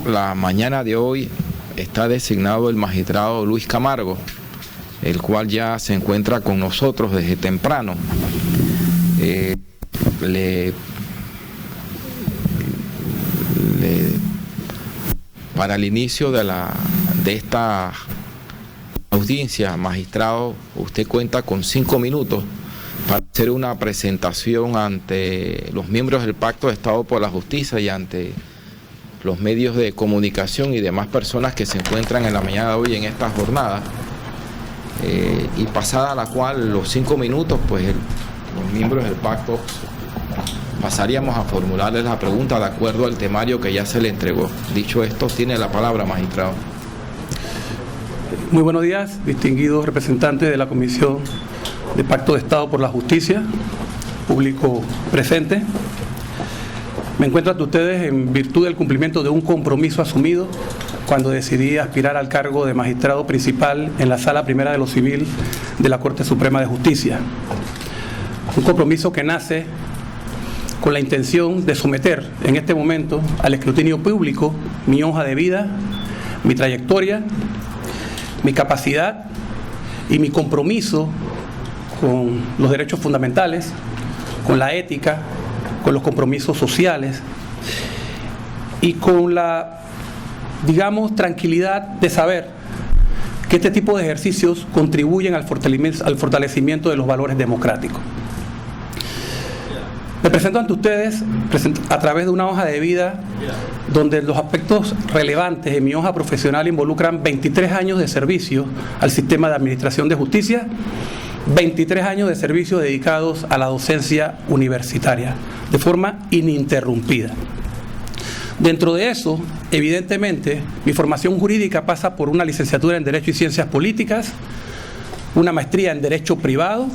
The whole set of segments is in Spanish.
la mañana de hoy está designado el magistrado Luis Camargo, el cual ya se encuentra con nosotros desde temprano. Para el inicio de esta audiencia, magistrado, usted cuenta con 5 minutos para hacer una presentación ante los miembros del Pacto de Estado por la Justicia y ante los medios de comunicación y demás personas que se encuentran en la mañana de hoy en esta jornada, y pasada la cual los 5 minutos, pues los miembros del pacto pasaríamos a formularles la pregunta de acuerdo al temario que ya se le entregó. Dicho esto, tiene la palabra, magistrado. Muy buenos días, distinguidos representantes de la Comisión de Pacto de Estado por la Justicia, público presente. Me encuentro ante ustedes en virtud del cumplimiento de un compromiso asumido cuando decidí aspirar al cargo de magistrado principal en la Sala Primera de lo Civil de la Corte Suprema de Justicia. Un compromiso que nace con la intención de someter en este momento al escrutinio público mi hoja de vida, mi trayectoria, mi capacidad y mi compromiso con los derechos fundamentales, con la ética, con los compromisos sociales y con la, tranquilidad de saber que este tipo de ejercicios contribuyen al fortalecimiento de los valores democráticos. Me presento ante ustedes a través de una hoja de vida donde los aspectos relevantes de mi hoja profesional involucran 23 años de servicio al sistema de administración de justicia, 23 años de servicio dedicados a la docencia universitaria, de forma ininterrumpida. Dentro de eso, evidentemente, mi formación jurídica pasa por una licenciatura en Derecho y Ciencias Políticas, una maestría en Derecho Privado,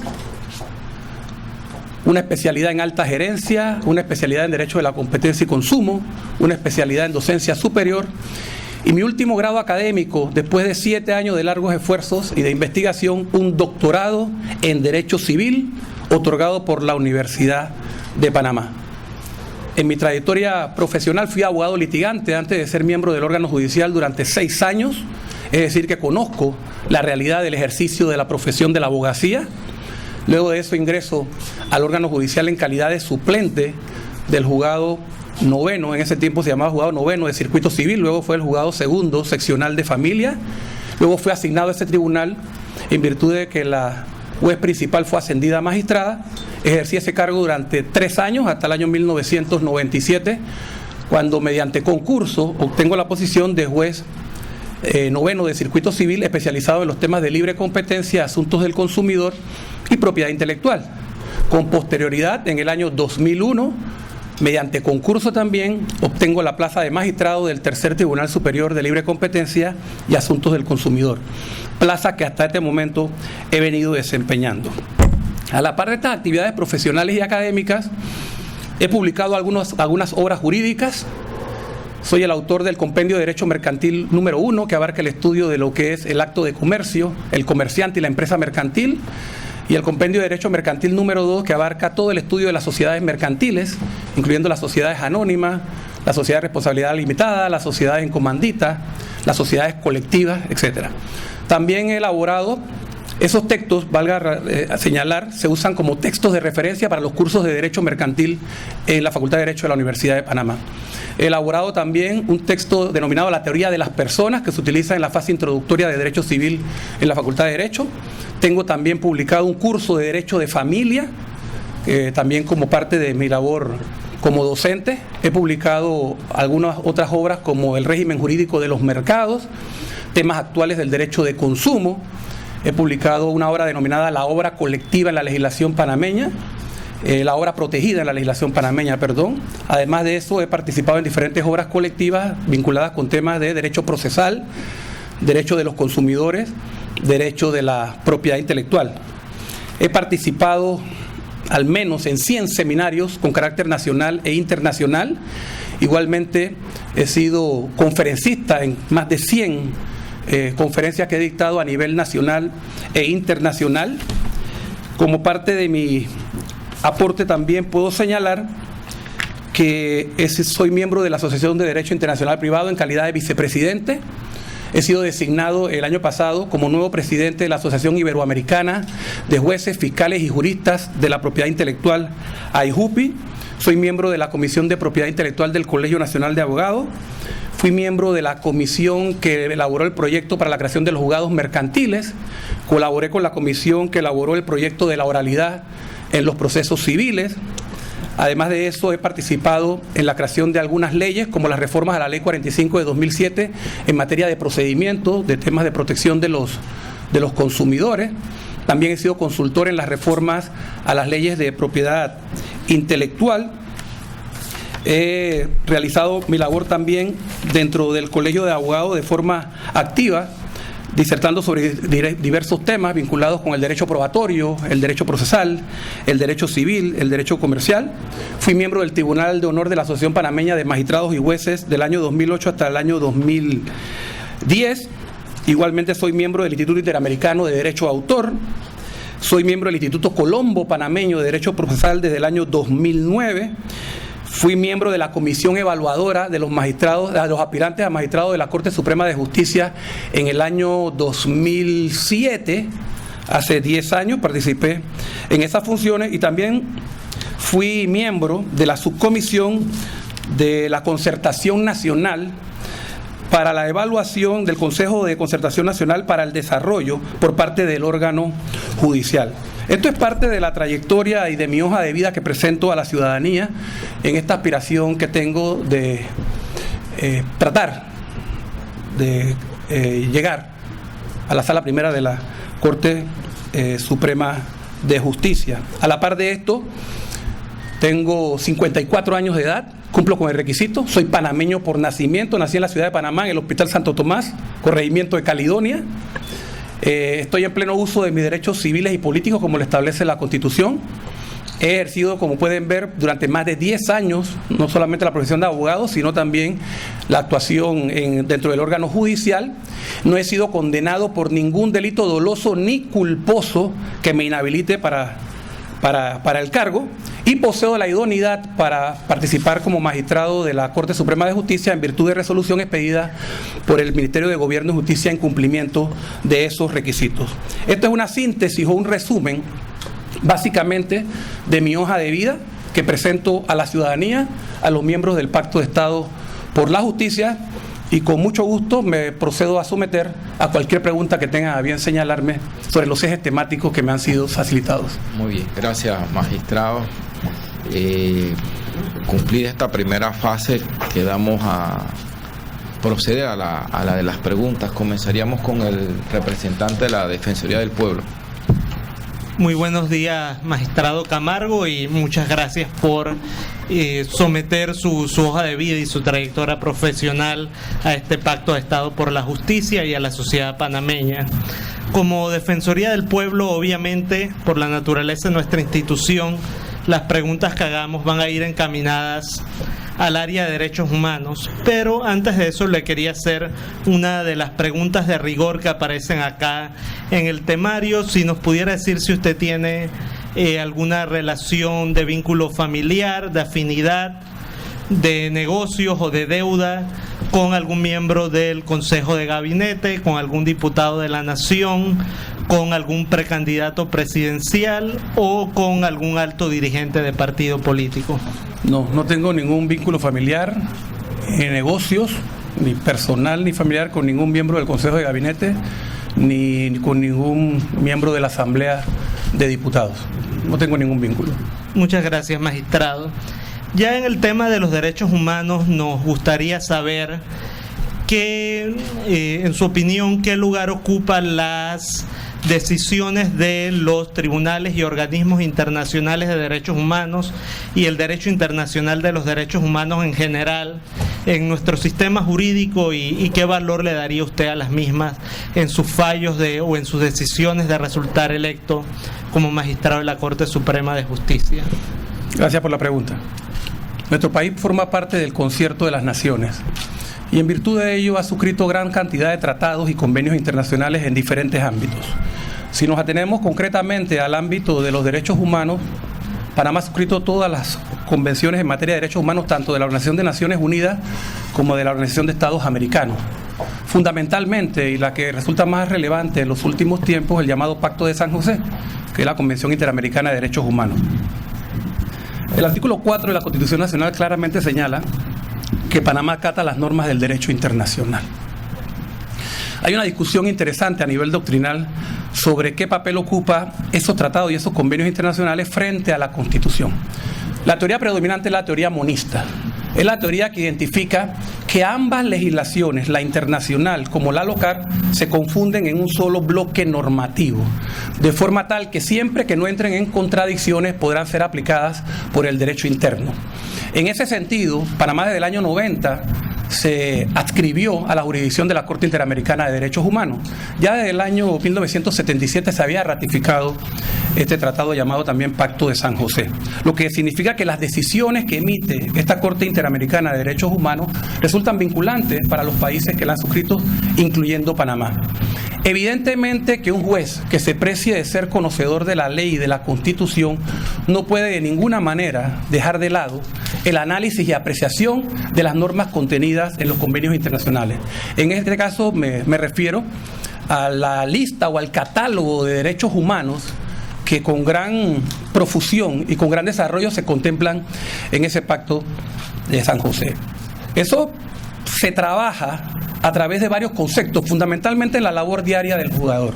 una especialidad en alta gerencia, una especialidad en Derecho de la Competencia y Consumo, una especialidad en Docencia Superior y mi último grado académico, después de 7 años de largos esfuerzos y de investigación, un doctorado en Derecho Civil otorgado por la Universidad de Panamá. En mi trayectoria profesional fui abogado litigante antes de ser miembro del órgano judicial durante 6 años, es decir, que conozco la realidad del ejercicio de la profesión de la abogacía. Luego de eso ingreso al órgano judicial en calidad de suplente del juzgado noveno, en ese tiempo se llamaba juzgado noveno de circuito civil, luego fue el juzgado segundo seccional de familia, luego fue asignado a ese tribunal en virtud de que la juez principal fue ascendida a magistrada. Ejercí ese cargo durante 3 años, hasta el año 1997, cuando mediante concurso obtengo la posición de juez noveno de circuito civil especializado en los temas de libre competencia, asuntos del consumidor y propiedad intelectual. Con posterioridad, en el año 2001, mediante concurso también, obtengo la plaza de magistrado del Tercer Tribunal Superior de Libre Competencia y Asuntos del Consumidor, plaza que hasta este momento he venido desempeñando. A la par de estas actividades profesionales y académicas, he publicado algunas obras jurídicas. Soy el autor del Compendio de Derecho Mercantil número 1, que abarca el estudio de lo que es el acto de comercio, el comerciante y la empresa mercantil, y el Compendio de Derecho Mercantil número 2, que abarca todo el estudio de las sociedades mercantiles, incluyendo las sociedades anónimas, las sociedades de responsabilidad limitada, las sociedades en comandita, las sociedades colectivas, etc. También he elaborado esos textos, valga señalar, se usan como textos de referencia para los cursos de Derecho Mercantil en la Facultad de Derecho de la Universidad de Panamá. He elaborado también un texto denominado La Teoría de las Personas, que se utiliza en la fase introductoria de Derecho Civil en la Facultad de Derecho. Tengo también publicado un curso de Derecho de Familia, también como parte de mi labor como docente. He publicado algunas otras obras como El régimen jurídico de los mercados, temas actuales del derecho de consumo. He publicado una obra denominada La obra colectiva en la legislación panameña, la obra protegida en la legislación panameña, perdón. Además de eso, he participado en diferentes obras colectivas vinculadas con temas de derecho procesal, derecho de los consumidores, derecho de la propiedad intelectual. He participado al menos en 100 seminarios con carácter nacional e internacional. Igualmente he sido conferencista en más de 100 conferencias que he dictado a nivel nacional e internacional. Como parte de mi aporte también puedo señalar que soy miembro de la Asociación de Derecho Internacional Privado en calidad de vicepresidente. He sido designado el año pasado como nuevo presidente de la Asociación Iberoamericana de Jueces, Fiscales y Juristas de la Propiedad Intelectual, AIJUPI. Soy miembro de la Comisión de Propiedad Intelectual del Colegio Nacional de Abogados. Fui miembro de la comisión que elaboró el proyecto para la creación de los juzgados mercantiles. Colaboré con la comisión que elaboró el proyecto de la oralidad en los procesos civiles. Además de eso, he participado en la creación de algunas leyes, como las reformas a la Ley 45 de 2007 en materia de procedimientos, de temas de protección de los consumidores. También he sido consultor en las reformas a las leyes de propiedad intelectual. He realizado mi labor también dentro del Colegio de Abogados de forma activa, disertando sobre diversos temas vinculados con el derecho probatorio, el derecho procesal, el derecho civil, el derecho comercial. Fui miembro del Tribunal de Honor de la Asociación Panameña de Magistrados y Jueces del año 2008 hasta el año 2010. Igualmente soy miembro del Instituto Interamericano de Derecho de Autor. Soy miembro del Instituto Colombo Panameño de Derecho Procesal desde el año 2009. Fui miembro de la comisión evaluadora de los magistrados, de los aspirantes a magistrados de la Corte Suprema de Justicia en el año 2007, hace 10 años participé en esas funciones, y también fui miembro de la subcomisión de la Concertación Nacional para la evaluación del Consejo de Concertación Nacional para el Desarrollo por parte del órgano judicial. Esto es parte de la trayectoria y de mi hoja de vida que presento a la ciudadanía en esta aspiración que tengo de tratar de llegar a la Sala Primera de la Corte Suprema de Justicia. A la par de esto, tengo 54 años de edad, cumplo con el requisito, soy panameño por nacimiento, nací en la ciudad de Panamá, en el Hospital Santo Tomás, corregimiento de Caledonia. Estoy en pleno uso de mis derechos civiles y políticos como lo establece la Constitución. He ejercido, como pueden ver, durante más de 10 años, no solamente la profesión de abogado, sino también la actuación dentro del órgano judicial. No he sido condenado por ningún delito doloso ni culposo que me inhabilite para el cargo, y poseo la idoneidad para participar como magistrado de la Corte Suprema de Justicia en virtud de resolución expedida por el Ministerio de Gobierno y Justicia en cumplimiento de esos requisitos. Esto es una síntesis o un resumen, básicamente, de mi hoja de vida que presento a la ciudadanía, a los miembros del Pacto de Estado por la Justicia, y con mucho gusto me procedo a someter a cualquier pregunta que tengan a bien señalarme sobre los ejes temáticos que me han sido facilitados. Muy bien, gracias, magistrado. Cumplida esta primera fase, quedamos a proceder a la de las preguntas. Comenzaríamos con el representante de la Defensoría del Pueblo. Muy buenos días, magistrado Camargo, y muchas gracias por someter su hoja de vida y su trayectoria profesional a este Pacto de Estado por la Justicia y a la sociedad panameña. Como Defensoría del Pueblo, obviamente, por la naturaleza de nuestra institución, las preguntas que hagamos van a ir encaminadas al área de derechos humanos, pero antes de eso le quería hacer una de las preguntas de rigor que aparecen acá en el temario. Si nos pudiera decir si usted tiene alguna relación de vínculo familiar, de afinidad, de negocios o de deuda con algún miembro del Consejo de Gabinete, con algún diputado de la Nación, con algún precandidato presidencial o con algún alto dirigente de partido político. No tengo ningún vínculo familiar, negocios, ni personal ni familiar, con ningún miembro del Consejo de Gabinete, ni con ningún miembro de la Asamblea de Diputados. No tengo ningún vínculo. Muchas gracias, magistrado. Ya en el tema de los derechos humanos, nos gustaría saber en su opinión, qué lugar ocupan las decisiones de los tribunales y organismos internacionales de derechos humanos y el derecho internacional de los derechos humanos en general en nuestro sistema jurídico, y qué valor le daría usted a las mismas en sus fallos o en sus decisiones de resultar electo como magistrado de la Corte Suprema de Justicia. Gracias por la pregunta. Nuestro país forma parte del Concierto de las Naciones y en virtud de ello ha suscrito gran cantidad de tratados y convenios internacionales en diferentes ámbitos. Si nos atenemos concretamente al ámbito de los derechos humanos, Panamá ha suscrito todas las convenciones en materia de derechos humanos, tanto de la Organización de Naciones Unidas como de la Organización de Estados Americanos. Fundamentalmente, y la que resulta más relevante en los últimos tiempos, el llamado Pacto de San José, que es la Convención Interamericana de Derechos Humanos. El artículo 4 de la Constitución Nacional claramente señala que Panamá acata las normas del derecho internacional. Hay una discusión interesante a nivel doctrinal sobre qué papel ocupa esos tratados y esos convenios internacionales frente a la Constitución. La teoría predominante es la teoría monista. Es la teoría que identifica que ambas legislaciones, la internacional como la local, se confunden en un solo bloque normativo, de forma tal que siempre que no entren en contradicciones podrán ser aplicadas por el derecho interno. En ese sentido, Panamá desde el año 90 se adscribió a la jurisdicción de la Corte Interamericana de Derechos Humanos. Ya desde el año 1977 se había ratificado este tratado llamado también Pacto de San José, lo que significa que las decisiones que emite esta Corte Interamericana de Derechos Humanos resultan vinculantes para los países que la han suscrito, incluyendo Panamá. Evidentemente que un juez que se precie de ser conocedor de la ley y de la Constitución no puede de ninguna manera dejar de lado el análisis y apreciación de las normas contenidas en los convenios internacionales. En este caso me refiero a la lista o al catálogo de derechos humanos que con gran profusión y con gran desarrollo se contemplan en ese Pacto de San José. Eso se trabaja a través de varios conceptos, fundamentalmente en la labor diaria del juzgador.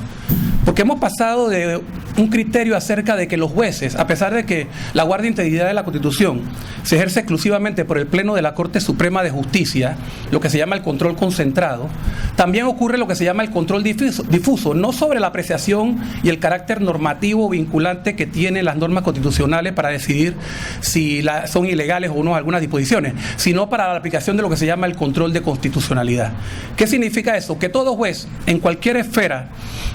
Porque hemos pasado de un criterio acerca de que los jueces, a pesar de que la guardia de integridad de la Constitución se ejerce exclusivamente por el Pleno de la Corte Suprema de Justicia, lo que se llama el control concentrado, también ocurre lo que se llama el control difuso, no sobre la apreciación y el carácter normativo vinculante que tienen las normas constitucionales para decidir si son ilegales o no algunas disposiciones, sino para la aplicación de lo que se llama el control de constitucionalidad. ¿Qué significa eso? Que todo juez, en cualquier esfera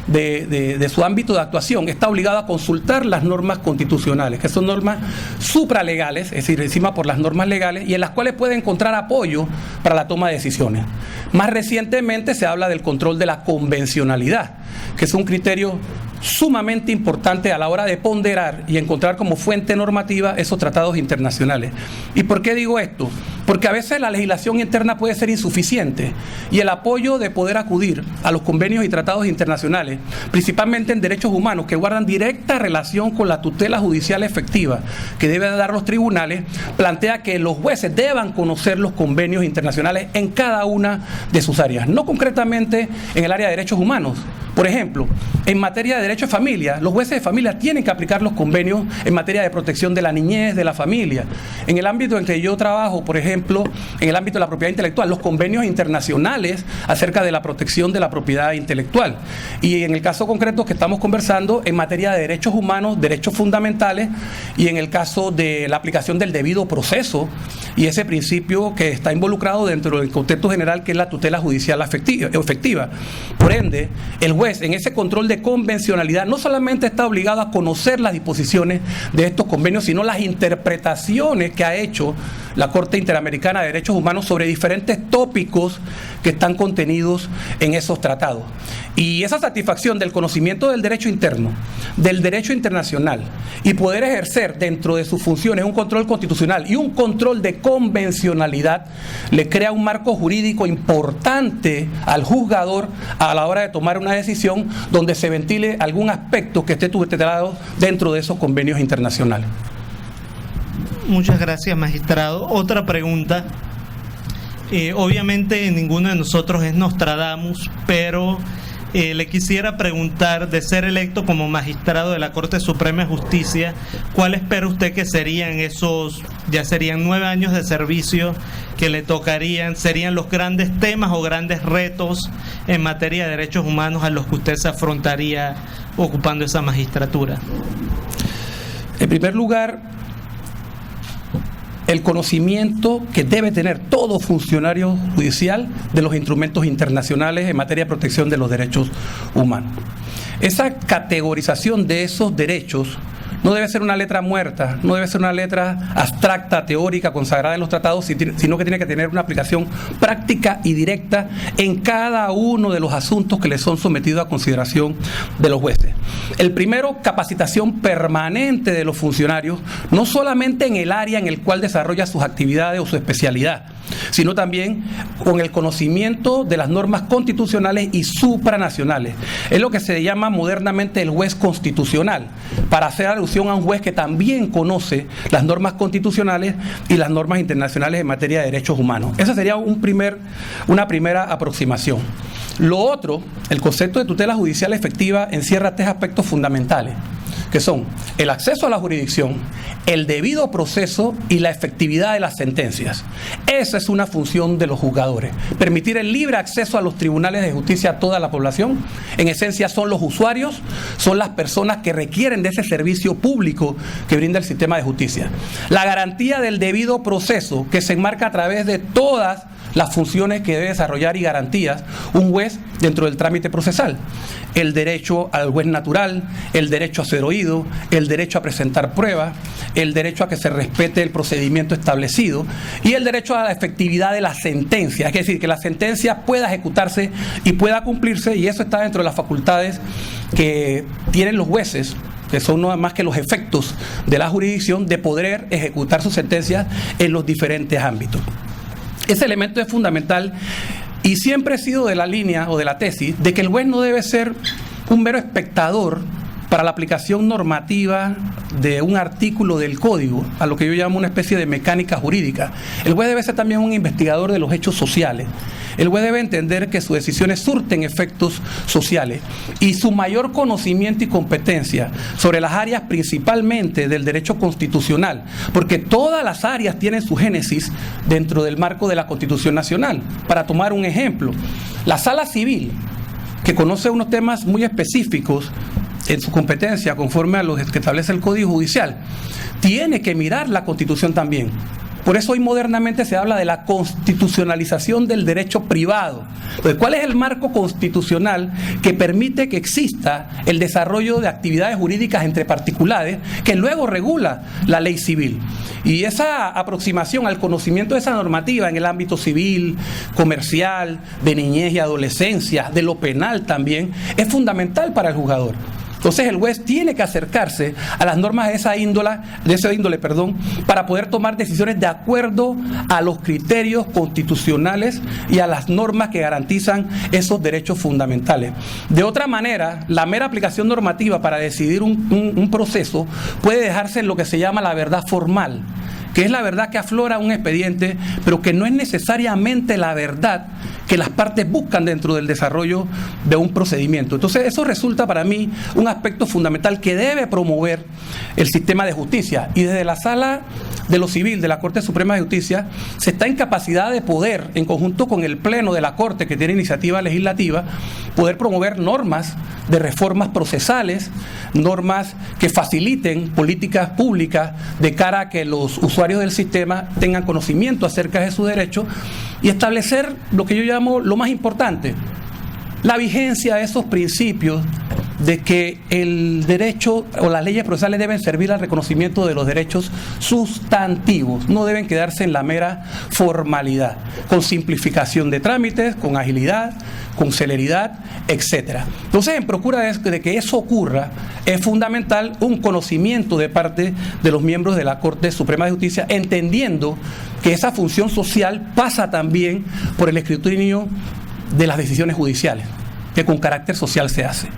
de su ámbito de actuación, está obligado a consultar las normas constitucionales, que son normas supralegales, es decir, encima por las normas legales, y en las cuales puede encontrar apoyo para la toma de decisiones. Más recientemente se habla del control de la convencionalidad, que es un criterio sumamente importante a la hora de ponderar y encontrar como fuente normativa esos tratados internacionales. ¿Y por qué digo esto? Porque a veces la legislación interna puede ser insuficiente y el apoyo de poder acudir a los convenios y tratados internacionales, principalmente en derechos humanos que guardan directa relación con la tutela judicial efectiva que deben dar los tribunales, plantea que los jueces deban conocer los convenios internacionales en cada una de sus áreas, no concretamente en el área de derechos humanos. Por ejemplo, en materia de derecho de familia, los jueces de familia tienen que aplicar los convenios en materia de protección de la niñez, de la familia. En el ámbito en que yo trabajo, por ejemplo, en el ámbito de la propiedad intelectual, los convenios internacionales acerca de la protección de la propiedad intelectual. Y en el caso concreto que estamos conversando, en materia de derechos humanos, derechos fundamentales, y en el caso de la aplicación del debido proceso, y ese principio que está involucrado dentro del contexto general que es la tutela judicial efectiva. Por ende, el juez en ese control de convencionalidad no solamente está obligado a conocer las disposiciones de estos convenios, sino las interpretaciones que ha hecho la Corte Interamericana de Derechos Humanos sobre diferentes tópicos que están contenidos en esos tratados. Y esa satisfacción del conocimiento del derecho interno, del derecho internacional, y poder ejercer dentro de sus funciones un control constitucional y un control de convencionalidad, le crea un marco jurídico importante al juzgador a la hora de tomar una decisión donde se ventile algún aspecto que esté tutelado dentro de esos convenios internacionales. Muchas gracias, magistrado. Otra pregunta. Obviamente ninguno de nosotros es Nostradamus, pero le quisiera preguntar, de ser electo como magistrado de la Corte Suprema de Justicia, ¿cuál espera usted que serían esos, ya serían 9 años de servicio que le tocarían, serían los grandes temas o grandes retos en materia de derechos humanos a los que usted se afrontaría ocupando esa magistratura? En primer lugar, el conocimiento que debe tener todo funcionario judicial de los instrumentos internacionales en materia de protección de los derechos humanos. Esa categorización de esos derechos no debe ser una letra muerta, no debe ser una letra abstracta, teórica, consagrada en los tratados, sino que tiene que tener una aplicación práctica y directa en cada uno de los asuntos que le son sometidos a consideración de los jueces. El primero, capacitación permanente de los funcionarios, no solamente en el área en el cual desarrolla sus actividades o su especialidad, sino también con el conocimiento de las normas constitucionales y supranacionales. Es lo que se llama modernamente el juez constitucional, para hacer alusión a un juez que también conoce las normas constitucionales y las normas internacionales en materia de derechos humanos. Esa sería una primera aproximación. Lo otro, el concepto de tutela judicial efectiva encierra 3 aspectos fundamentales, que son el acceso a la jurisdicción, el debido proceso y la efectividad de las sentencias. Esa es una función de los juzgadores, permitir el libre acceso a los tribunales de justicia a toda la población. En esencia son los usuarios, son las personas que requieren de ese servicio público que brinda el sistema de justicia. La garantía del debido proceso, que se enmarca a través de todas las funciones que debe desarrollar y garantías un juez dentro del trámite procesal. El derecho al juez natural, el derecho a ser oído, el derecho a presentar pruebas, el derecho a que se respete el procedimiento establecido y el derecho a la efectividad de la sentencia, es decir, que la sentencia pueda ejecutarse y pueda cumplirse, y eso está dentro de las facultades que tienen los jueces, que son no más que los efectos de la jurisdicción, de poder ejecutar sus sentencias en los diferentes ámbitos. Ese elemento es fundamental y siempre he sido de la línea o de la tesis de que el juez no debe ser un mero espectador para la aplicación normativa de un artículo del código, a lo que yo llamo una especie de mecánica jurídica. El juez debe ser también un investigador de los hechos sociales. El juez debe entender que sus decisiones surten efectos sociales y su mayor conocimiento y competencia sobre las áreas principalmente del derecho constitucional, porque todas las áreas tienen su génesis dentro del marco de la Constitución Nacional. Para tomar un ejemplo, la Sala Civil, que conoce unos temas muy específicos en su competencia conforme a lo que establece el Código Judicial, tiene que mirar la Constitución también. Por eso hoy modernamente se habla de la constitucionalización del derecho privado. Entonces, ¿cuál es el marco constitucional que permite que exista el desarrollo de actividades jurídicas entre particulares que luego regula la ley civil? Y esa aproximación al conocimiento de esa normativa en el ámbito civil, comercial, de niñez y adolescencia, de lo penal también, es fundamental para el juzgador. Entonces el juez tiene que acercarse a las normas de esa índole, para poder tomar decisiones de acuerdo a los criterios constitucionales y a las normas que garantizan esos derechos fundamentales. De otra manera, la mera aplicación normativa para decidir un proceso puede dejarse en lo que se llama la verdad formal, que es la verdad que aflora un expediente, pero que no es necesariamente la verdad que las partes buscan dentro del desarrollo de un procedimiento. Entonces eso resulta para mí un aspecto fundamental que debe promover el sistema de justicia, y desde la Sala de lo Civil de la Corte Suprema de Justicia se está en capacidad de poder, en conjunto con el Pleno de la Corte, que tiene iniciativa legislativa, poder promover normas de reformas procesales, normas que faciliten políticas públicas de cara a que los usuarios del sistema tengan conocimiento acerca de sus derechos, y establecer lo que yo llamo lo más importante, la vigencia de esos principios de que el derecho o las leyes procesales deben servir al reconocimiento de los derechos sustantivos, no deben quedarse en la mera formalidad, con simplificación de trámites, con agilidad, con celeridad, etcétera. Entonces, en procura de que eso ocurra, es fundamental un conocimiento de parte de los miembros de la Corte Suprema de Justicia, entendiendo que esa función social pasa también por el escrutinio de las decisiones judiciales, que con carácter social se hace.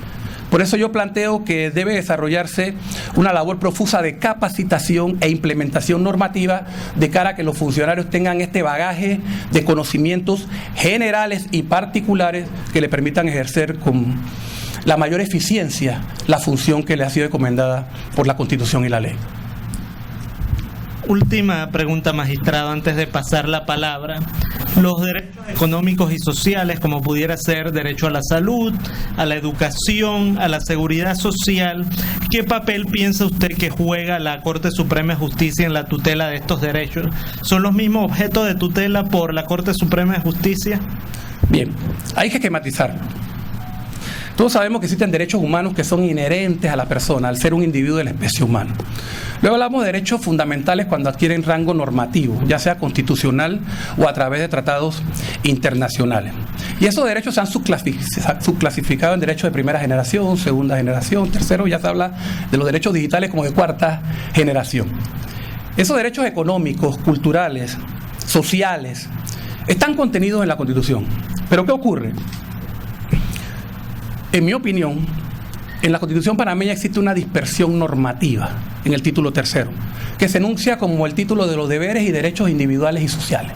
Por eso yo planteo que debe desarrollarse una labor profusa de capacitación e implementación normativa de cara a que los funcionarios tengan este bagaje de conocimientos generales y particulares que le permitan ejercer con la mayor eficiencia la función que le ha sido encomendada por la Constitución y la ley. Última pregunta, magistrado, antes de pasar la palabra. Los derechos económicos y sociales, como pudiera ser derecho a la salud, a la educación, a la seguridad social, ¿qué papel piensa usted que juega la Corte Suprema de Justicia en la tutela de estos derechos? ¿Son los mismos objetos de tutela por la Corte Suprema de Justicia? Bien, hay que esquematizar. Todos sabemos que existen derechos humanos que son inherentes a la persona, al ser un individuo de la especie humana. Luego hablamos de derechos fundamentales cuando adquieren rango normativo, ya sea constitucional o a través de tratados internacionales. Y esos derechos se han subclasificado en derechos de primera generación, segunda generación, tercero, ya se habla de los derechos digitales como de cuarta generación. Esos derechos económicos, culturales, sociales, están contenidos en la Constitución. ¿Pero qué ocurre? En mi opinión, en la Constitución panameña existe una dispersión normativa en el título tercero, que se enuncia como el título de los deberes y derechos individuales y sociales.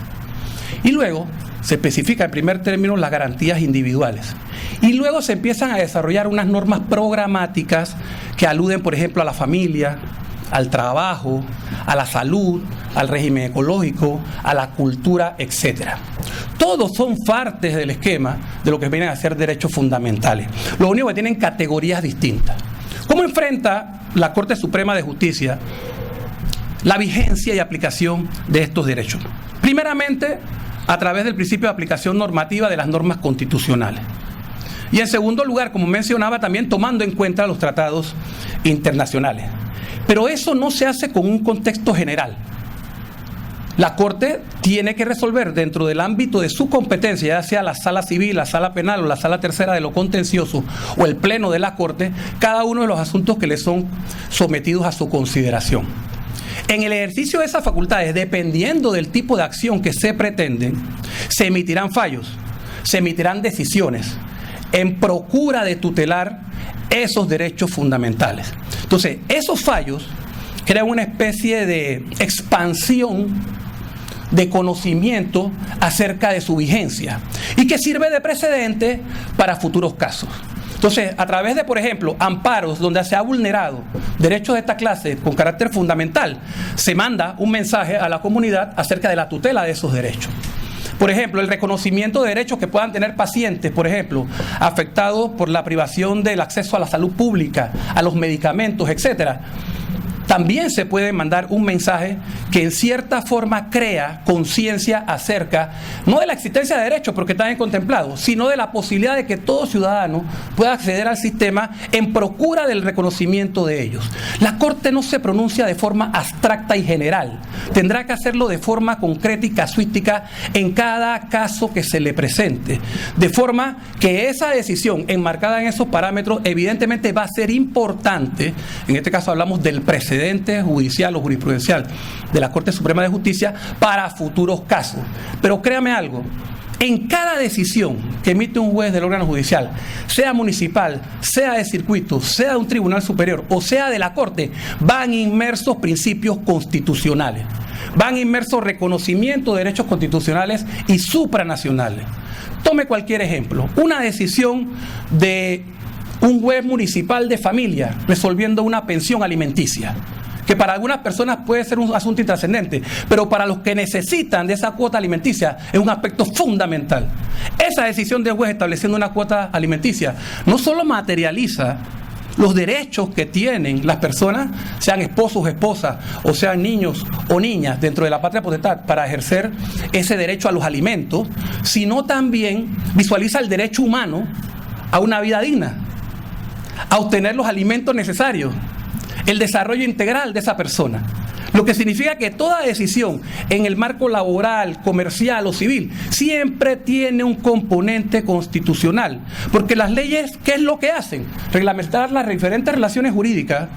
Y luego se especifica en primer término las garantías individuales. Y luego se empiezan a desarrollar unas normas programáticas que aluden, por ejemplo, a la familia, al trabajo, a la salud, al régimen ecológico, a la cultura, etc. Todos son partes del esquema de lo que vienen a ser derechos fundamentales. Lo único que tienen categorías distintas. ¿Cómo enfrenta la Corte Suprema de Justicia la vigencia y aplicación de estos derechos? Primeramente, a través del principio de aplicación normativa de las normas constitucionales. Y en segundo lugar, como mencionaba, también tomando en cuenta los tratados internacionales. Pero eso no se hace con un contexto general. La Corte tiene que resolver dentro del ámbito de su competencia, ya sea la sala civil, la sala penal o la sala tercera de lo contencioso o el pleno de la Corte, cada uno de los asuntos que le son sometidos a su consideración. En el ejercicio de esas facultades, dependiendo del tipo de acción que se pretenden, se emitirán fallos, se emitirán decisiones en procura de tutelar esos derechos fundamentales. Entonces, esos fallos crean una especie de expansión de conocimiento acerca de su vigencia y que sirve de precedente para futuros casos. Entonces, a través de, por ejemplo, amparos donde se ha vulnerado derechos de esta clase con carácter fundamental, se manda un mensaje a la comunidad acerca de la tutela de esos derechos. Por ejemplo, el reconocimiento de derechos que puedan tener pacientes, por ejemplo, afectados por la privación del acceso a la salud pública, a los medicamentos, etcétera. También se puede mandar un mensaje que en cierta forma crea conciencia acerca, no de la existencia de derechos, porque están contemplados, sino de la posibilidad de que todo ciudadano pueda acceder al sistema en procura del reconocimiento de ellos. La Corte no se pronuncia de forma abstracta y general, tendrá que hacerlo de forma concreta y casuística en cada caso que se le presente, de forma que esa decisión enmarcada en esos parámetros evidentemente va a ser importante. En este caso hablamos del precedente judicial o jurisprudencial de la Corte Suprema de Justicia para futuros casos. Pero créame algo, en cada decisión que emite un juez del órgano judicial, sea municipal, sea de circuito, sea de un tribunal superior o sea de la Corte, van inmersos principios constitucionales, van inmersos reconocimiento de derechos constitucionales y supranacionales. Tome cualquier ejemplo, una decisión de un juez municipal de familia resolviendo una pensión alimenticia, que para algunas personas puede ser un asunto intrascendente, pero para los que necesitan de esa cuota alimenticia es un aspecto fundamental. Esa decisión del juez estableciendo una cuota alimenticia no solo materializa los derechos que tienen las personas, sean esposos o esposas, o sean niños o niñas dentro de la patria potestad para ejercer ese derecho a los alimentos, sino también visualiza el derecho humano a una vida digna, a obtener los alimentos necesarios, el desarrollo integral de esa persona. Lo que significa que toda decisión en el marco laboral, comercial o civil siempre tiene un componente constitucional, porque las leyes, ¿qué es lo que hacen? Reglamentar las diferentes relaciones jurídicas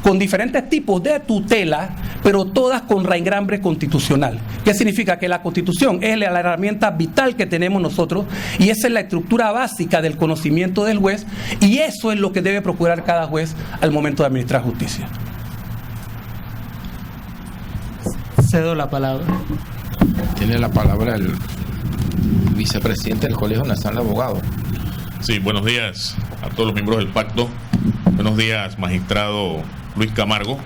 con diferentes tipos de tutela, pero todas con raigambre constitucional. ¿Qué significa? Que la Constitución es la herramienta vital que tenemos nosotros y esa es la estructura básica del conocimiento del juez y eso es lo que debe procurar cada juez al momento de administrar justicia. Cedo la palabra. Tiene la palabra el vicepresidente del Colegio Nacional de Abogados. Sí, buenos días a todos los miembros del pacto. Buenos días, magistrado Luis Camargo.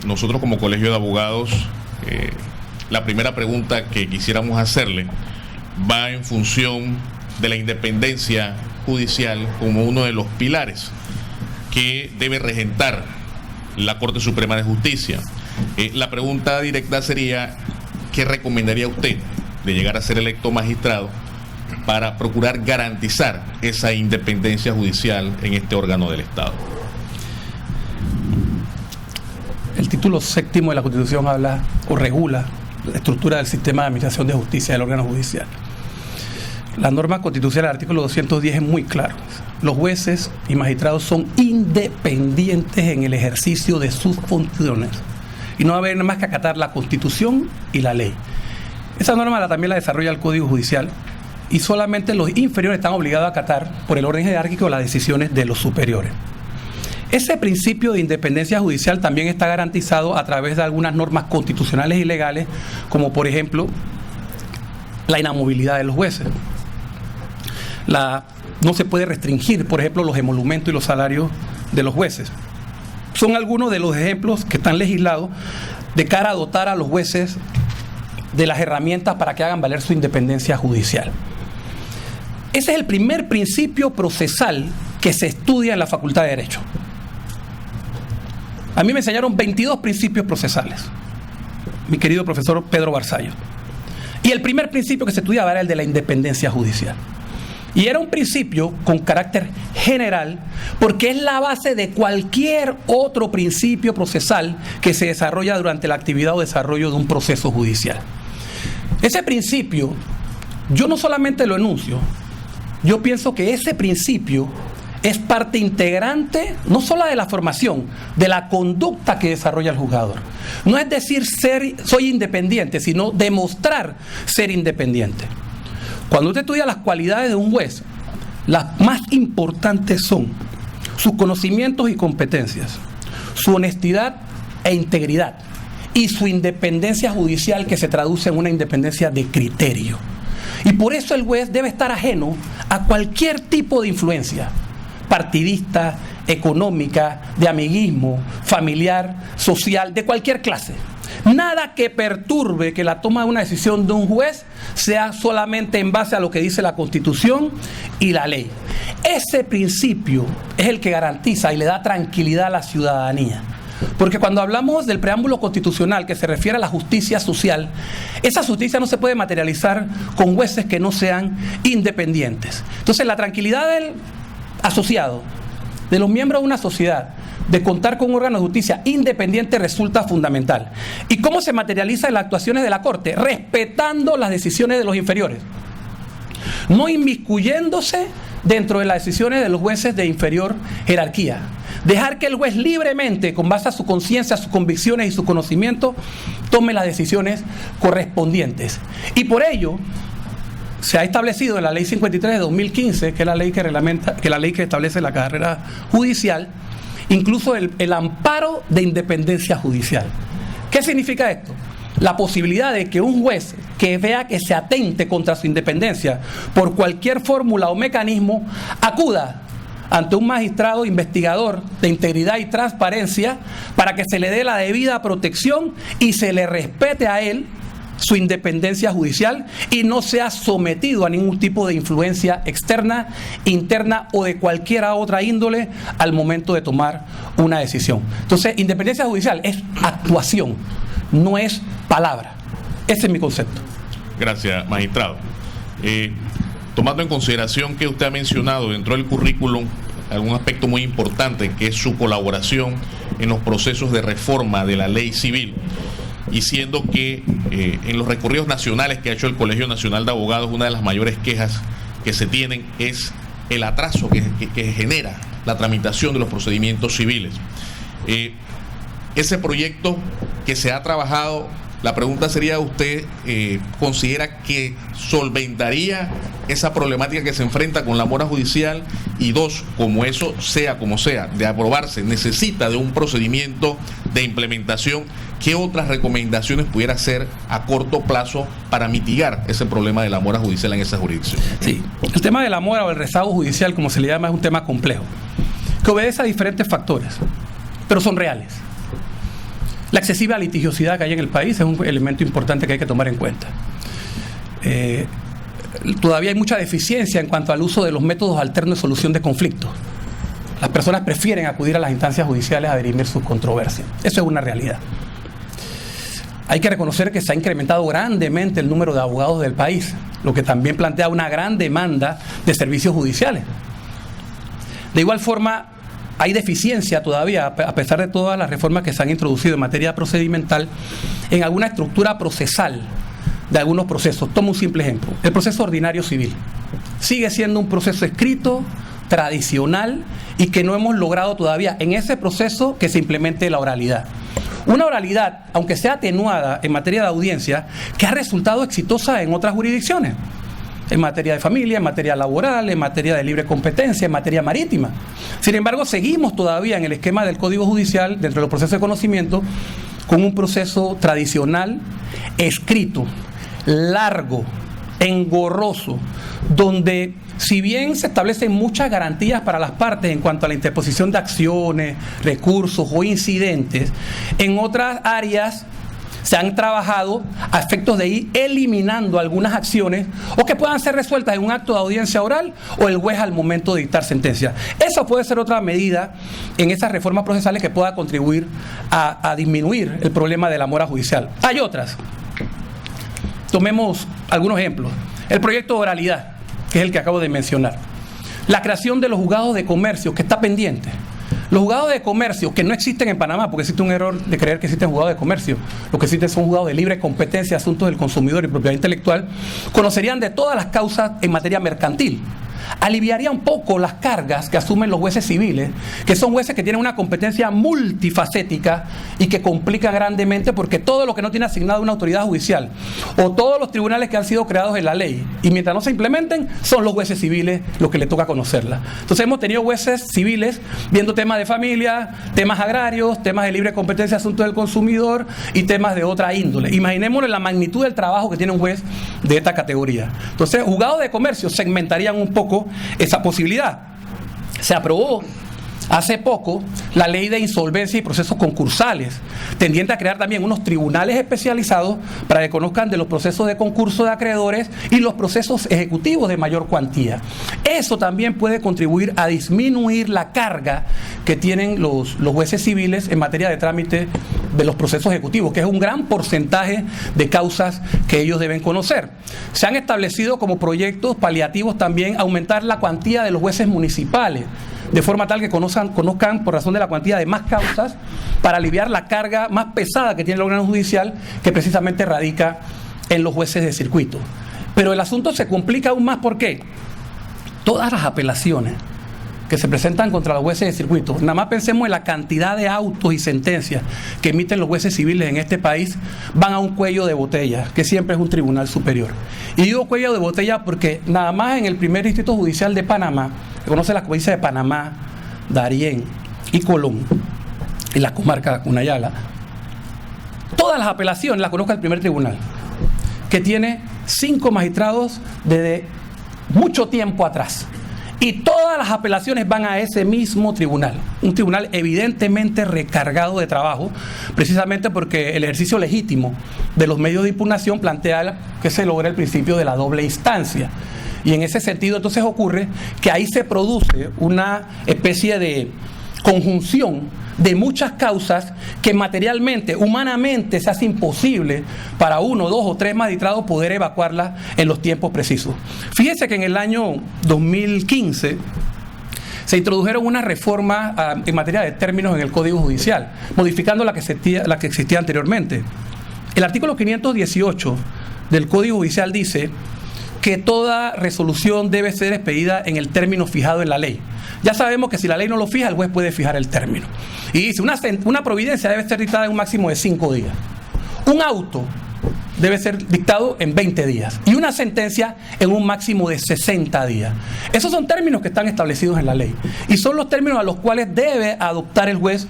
Nosotros como Colegio de Abogados, la primera pregunta que quisiéramos hacerle va en función de la independencia judicial como uno de los pilares que debe regentar la Corte Suprema de Justicia. La pregunta directa sería, ¿qué recomendaría usted de llegar a ser electo magistrado para procurar garantizar esa independencia judicial en este órgano del Estado? El título séptimo de la Constitución habla o regula la estructura del sistema de administración de justicia del órgano judicial. la norma constitucional del artículo 210 es muy claro. Los jueces y magistrados son independientes en el ejercicio de sus funciones y no va a haber más que acatar la Constitución y la ley. Esa norma también la desarrolla el Código Judicial y solamente los inferiores están obligados a acatar por el orden jerárquico las decisiones de los superiores. Ese principio de independencia judicial también está garantizado a través de algunas normas constitucionales y legales, como por ejemplo la inamovilidad de los jueces. No se puede restringir, por ejemplo, los emolumentos y los salarios de los jueces. Son algunos de los ejemplos que están legislados de cara a dotar a los jueces de las herramientas para que hagan valer su independencia judicial. Ese es el primer principio procesal que se estudia en la Facultad de Derecho. A mí me enseñaron 22 principios procesales, mi querido profesor Pedro Barzallo. Y el primer principio que se estudiaba era el de la independencia judicial. Y era un principio con carácter general porque es la base de cualquier otro principio procesal que se desarrolla durante la actividad o desarrollo de un proceso judicial. Ese principio, yo no solamente lo enuncio, yo pienso que ese principio es parte integrante, no solo de la formación, de la conducta que desarrolla el juzgador. No es decir soy independiente, sino demostrar ser independiente. Cuando usted estudia las cualidades de un juez, las más importantes son sus conocimientos y competencias, su honestidad e integridad y su independencia judicial, que se traduce en una independencia de criterio. Y por eso el juez debe estar ajeno a cualquier tipo de influencia partidista, económica, de amiguismo, familiar, social, de cualquier clase. Nada que perturbe que la toma de una decisión de un juez sea solamente en base a lo que dice la Constitución y la ley. Ese principio es el que garantiza y le da tranquilidad a la ciudadanía. Porque cuando hablamos del preámbulo constitucional que se refiere a la justicia social, esa justicia no se puede materializar con jueces que no sean independientes. Entonces, la tranquilidad del asociado, de los miembros de una sociedad, de contar con un órgano de justicia independiente resulta fundamental. ¿Y cómo se materializa en las actuaciones de la Corte? Respetando las decisiones de los inferiores, no inmiscuyéndose dentro de las decisiones de los jueces de inferior jerarquía. Dejar que el juez libremente, con base a su conciencia, sus convicciones y su conocimiento, tome las decisiones correspondientes. Y por ello se ha establecido en la Ley 53 de 2015, que es la ley que establece la carrera judicial, incluso el amparo de independencia judicial. ¿Qué significa esto? La posibilidad de que un juez que vea que se atente contra su independencia por cualquier fórmula o mecanismo acuda ante un magistrado investigador de integridad y transparencia para que se le dé la debida protección y se le respete a él su independencia judicial y no sea sometido a ningún tipo de influencia externa, interna o de cualquier otra índole al momento de tomar una decisión. Entonces, independencia judicial es actuación, no es palabra. Ese es mi concepto. Gracias, magistrado. Tomando en consideración que usted ha mencionado dentro del currículum algún aspecto muy importante, que es su colaboración en los procesos de reforma de la ley civil, y siendo que en los recorridos nacionales que ha hecho el Colegio Nacional de Abogados, una de las mayores quejas que se tienen es el atraso que genera la tramitación de los procedimientos civiles. Ese proyecto que se ha trabajado, la pregunta sería, ¿usted considera que solventaría esa problemática que se enfrenta con la mora judicial? Y dos, como eso sea como sea, de aprobarse, necesita de un procedimiento de implementación, ¿qué otras recomendaciones pudiera hacer a corto plazo para mitigar ese problema de la mora judicial en esa jurisdicción? Sí, el tema de la mora o el rezago judicial, como se le llama, es un tema complejo, que obedece a diferentes factores, pero son reales. La excesiva litigiosidad que hay en el país es un elemento importante que hay que tomar en cuenta. Todavía hay mucha deficiencia en cuanto al uso de los métodos alternos de solución de conflictos. Las personas prefieren acudir a las instancias judiciales a dirimir sus controversias. Eso es una realidad. Hay que reconocer que se ha incrementado grandemente el número de abogados del país, lo que también plantea una gran demanda de servicios judiciales. De igual forma, hay deficiencia todavía, a pesar de todas las reformas que se han introducido en materia procedimental, en alguna estructura procesal de algunos procesos. Tomo un simple ejemplo. El proceso ordinario civil sigue siendo un proceso escrito, tradicional, y que no hemos logrado todavía en ese proceso que se implemente la oralidad. Una oralidad, aunque sea atenuada en materia de audiencia, que ha resultado exitosa en otras jurisdicciones, en materia de familia, en materia laboral, en materia de libre competencia, en materia marítima. Sin embargo, seguimos todavía en el esquema del Código Judicial, dentro de los procesos de conocimiento, con un proceso tradicional, escrito, largo, engorroso, donde si bien se establecen muchas garantías para las partes en cuanto a la interposición de acciones, recursos o incidentes, en otras áreas se han trabajado a efectos de ir eliminando algunas acciones o que puedan ser resueltas en un acto de audiencia oral o el juez al momento de dictar sentencia. Eso puede ser otra medida en esas reformas procesales que pueda contribuir a disminuir el problema de la mora judicial. Hay otras. Tomemos algunos ejemplos. El proyecto de oralidad, que es el que acabo de mencionar. La creación de los juzgados de comercio, que está pendiente. Los juzgados de comercio, que no existen en Panamá, porque existe un error de creer que existen juzgados de comercio. Lo que existen son juzgados de libre competencia, asuntos del consumidor y propiedad intelectual, conocerían de todas las causas en materia mercantil. Aliviaría un poco las cargas que asumen los jueces civiles, que son jueces que tienen una competencia multifacética y que complican grandemente, porque todo lo que no tiene asignado una autoridad judicial o todos los tribunales que han sido creados en la ley, y mientras no se implementen, son los jueces civiles los que les toca conocerla. Entonces hemos tenido jueces civiles viendo temas de familia, temas agrarios, temas de libre competencia, asuntos del consumidor y temas de otra índole. Imaginémonos la magnitud del trabajo que tiene un juez de esta categoría. Entonces, juzgados de comercio segmentarían un poco esa posibilidad. Se aprobó hace poco la ley de insolvencia y procesos concursales, tendiente a crear también unos tribunales especializados para que conozcan de los procesos de concurso de acreedores y los procesos ejecutivos de mayor cuantía. Eso también puede contribuir a disminuir la carga que tienen los jueces civiles en materia de trámite de los procesos ejecutivos, que es un gran porcentaje de causas que ellos deben conocer. Se han establecido como proyectos paliativos también aumentar la cuantía de los jueces municipales, de forma tal que conozcan por razón de la cuantía de más causas, para aliviar la carga más pesada que tiene el órgano judicial, que precisamente radica en los jueces de circuito. Pero el asunto se complica aún más porque todas las apelaciones que se presentan contra los jueces de circuito, nada más pensemos en la cantidad de autos y sentencias que emiten los jueces civiles en este país, van a un cuello de botella, que siempre es un tribunal superior. Y digo cuello de botella porque nada más en el primer distrito judicial de Panamá, que conoce las provincias de Panamá, Darién y Colón, en la comarca de Cunayala, todas las apelaciones las conozca el primer tribunal, que tiene 5 magistrados desde mucho tiempo atrás. Y todas las apelaciones van a ese mismo tribunal, un tribunal evidentemente recargado de trabajo, precisamente porque el ejercicio legítimo de los medios de impugnación plantea que se logra el principio de la doble instancia. Y en ese sentido entonces ocurre que ahí se produce una especie de conjunción de muchas causas que materialmente, humanamente se hace imposible para 1, 2 o 3 magistrados poder evacuarlas en los tiempos precisos. Fíjense que en el año 2015 se introdujeron unas reformas en materia de términos en el Código Judicial, modificando la que existía anteriormente. El artículo 518 del Código Judicial dice que toda resolución debe ser expedida en el término fijado en la ley. Ya sabemos que si la ley no lo fija, el juez puede fijar el término. Y dice, una providencia debe ser dictada en un máximo de 5 días. Un auto debe ser dictado en 20 días. Y una sentencia en un máximo de 60 días. Esos son términos que están establecidos en la ley. Y son los términos a los cuales debe adoptar el juez,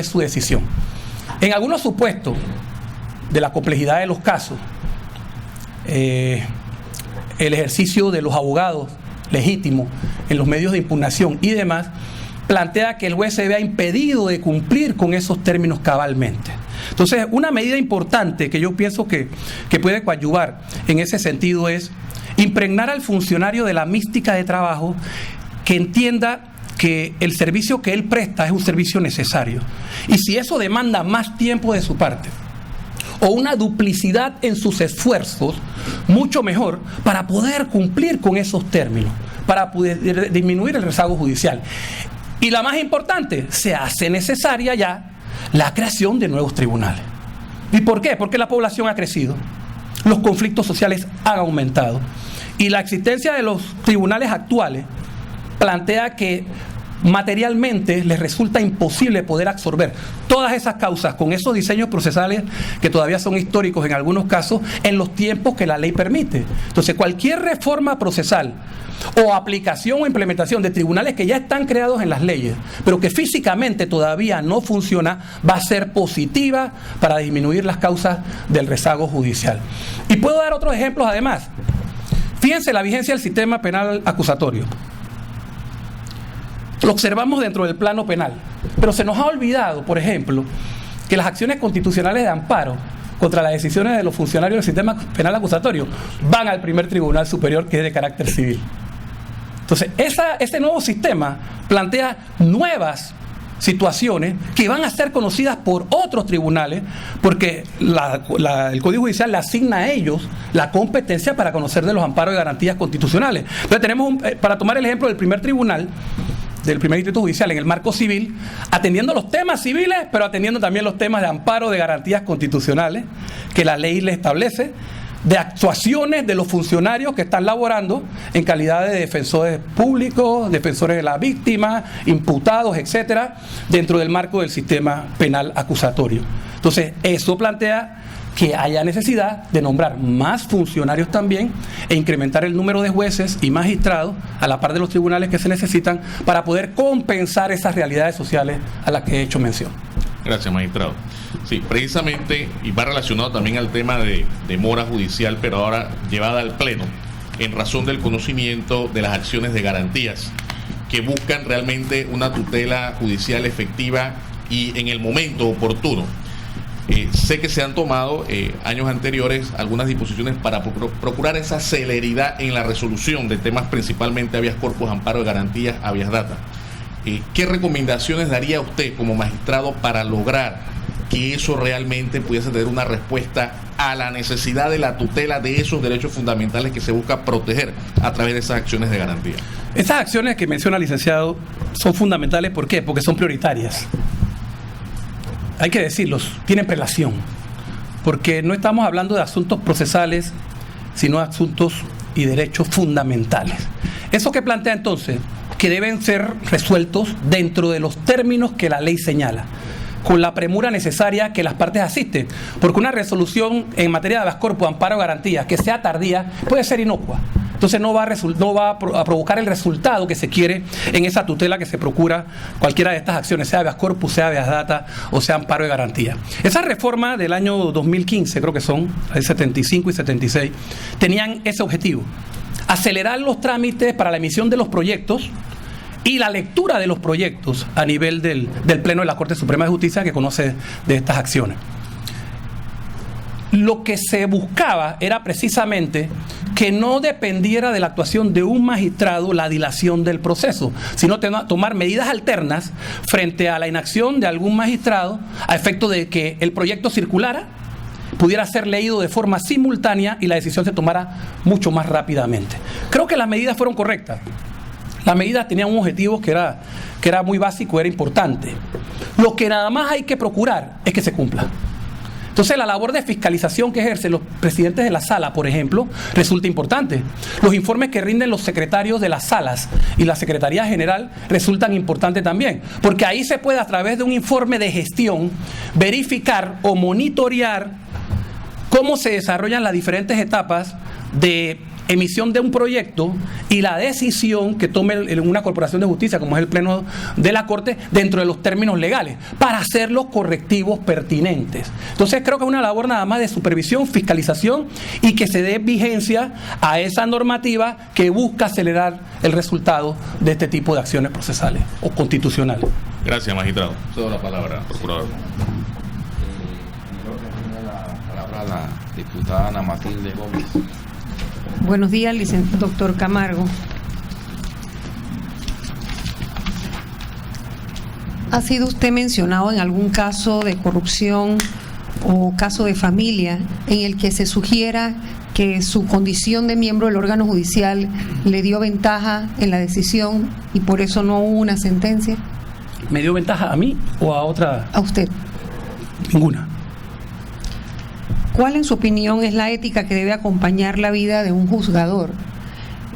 su decisión. En algunos supuestos de la complejidad de los casos, el ejercicio de los abogados legítimos en los medios de impugnación y demás, plantea que el juez se vea impedido de cumplir con esos términos cabalmente. Entonces, una medida importante que yo pienso que puede coadyuvar en ese sentido es impregnar al funcionario de la mística de trabajo, que entienda que el servicio que él presta es un servicio necesario. Y si eso demanda más tiempo de su parte, o una duplicidad en sus esfuerzos, mucho mejor, para poder cumplir con esos términos, para poder disminuir el rezago judicial. Y la más importante, se hace necesaria ya la creación de nuevos tribunales. ¿Y por qué? Porque la población ha crecido, los conflictos sociales han aumentado y la existencia de los tribunales actuales plantea que materialmente les resulta imposible poder absorber todas esas causas con esos diseños procesales que todavía son históricos en algunos casos en los tiempos que la ley permite. Entonces, cualquier reforma procesal o aplicación o implementación de tribunales que ya están creados en las leyes, pero que físicamente todavía no funciona, va a ser positiva para disminuir las causas del rezago judicial. Y puedo dar otros ejemplos además. Fíjense la vigencia del sistema penal acusatorio. Lo observamos dentro del plano penal, pero se nos ha olvidado, por ejemplo, que las acciones constitucionales de amparo contra las decisiones de los funcionarios del sistema penal acusatorio van al primer tribunal superior, que es de carácter civil. Entonces, ese nuevo sistema plantea nuevas situaciones que van a ser conocidas por otros tribunales, porque el Código Judicial le asigna a ellos la competencia para conocer de los amparos y garantías constitucionales. Entonces tenemos, para tomar el ejemplo del primer tribunal, del primer distrito judicial en el marco civil, atendiendo los temas civiles, pero atendiendo también los temas de amparo de garantías constitucionales que la ley le establece, de actuaciones de los funcionarios que están laborando en calidad de defensores públicos, defensores de la víctima, imputados, etcétera, dentro del marco del sistema penal acusatorio. Entonces, eso plantea que haya necesidad de nombrar más funcionarios también e incrementar el número de jueces y magistrados a la par de los tribunales que se necesitan para poder compensar esas realidades sociales a las que he hecho mención. Gracias, magistrado. Sí, precisamente, y va relacionado también al tema de mora judicial, pero ahora llevada al pleno, en razón del conocimiento de las acciones de garantías que buscan realmente una tutela judicial efectiva y en el momento oportuno. Sé que se han tomado años anteriores algunas disposiciones para procurar esa celeridad en la resolución de temas principalmente habeas corpus, amparo de garantías, habeas data. ¿Qué recomendaciones daría usted como magistrado para lograr que eso realmente pudiese tener una respuesta a la necesidad de la tutela de esos derechos fundamentales que se busca proteger a través de esas acciones de garantía? Esas acciones que menciona el licenciado son fundamentales. ¿Por qué? Porque son prioritarias. Hay que decirlos, tienen prelación, porque no estamos hablando de asuntos procesales, sino de asuntos y derechos fundamentales. ¿Eso qué plantea entonces? Que deben ser resueltos dentro de los términos que la ley señala, con la premura necesaria que las partes asisten, porque una resolución en materia de habeas corpus, amparo o garantías que sea tardía puede ser inocua. Entonces no va a provocar el resultado que se quiere en esa tutela que se procura cualquiera de estas acciones, sea habeas corpus, sea habeas data o sea amparo de garantía. Esa reforma del año 2015, creo que son, el 75 y 76, tenían ese objetivo: acelerar los trámites para la emisión de los proyectos y la lectura de los proyectos a nivel del Pleno de la Corte Suprema de Justicia, que conoce de estas acciones. Lo que se buscaba era precisamente que no dependiera de la actuación de un magistrado la dilación del proceso, sino tomar medidas alternas frente a la inacción de algún magistrado a efecto de que el proyecto circulara, pudiera ser leído de forma simultánea y la decisión se tomara mucho más rápidamente. Creo que las medidas fueron correctas. Las medidas tenían un objetivo que era muy básico, era importante. Lo que nada más hay que procurar es que se cumpla. Entonces, la labor de fiscalización que ejercen los presidentes de la sala, por ejemplo, resulta importante. Los informes que rinden los secretarios de las salas y la Secretaría General resultan importantes también, porque ahí se puede, a través de un informe de gestión, verificar o monitorear cómo se desarrollan las diferentes etapas de emisión de un proyecto y la decisión que tome una corporación de justicia, como es el Pleno de la Corte, dentro de los términos legales, para hacer los correctivos pertinentes. Entonces creo que es una labor nada más de supervisión, fiscalización y que se dé vigencia a esa normativa que busca acelerar el resultado de este tipo de acciones procesales o constitucionales. Gracias, magistrado. Cedo la palabra, procurador. Creo que tiene la palabra la diputada Ana Matilde Gómez. Buenos días, doctor Camargo. ¿Ha sido usted mencionado en algún caso de corrupción o caso de familia en el que se sugiera que su condición de miembro del órgano judicial le dio ventaja en la decisión y por eso no hubo una sentencia? ¿Me dio ventaja a mí o a otra? A usted. Ninguna. ¿cuál en su opinión es la ética que debe acompañar la vida de un juzgador?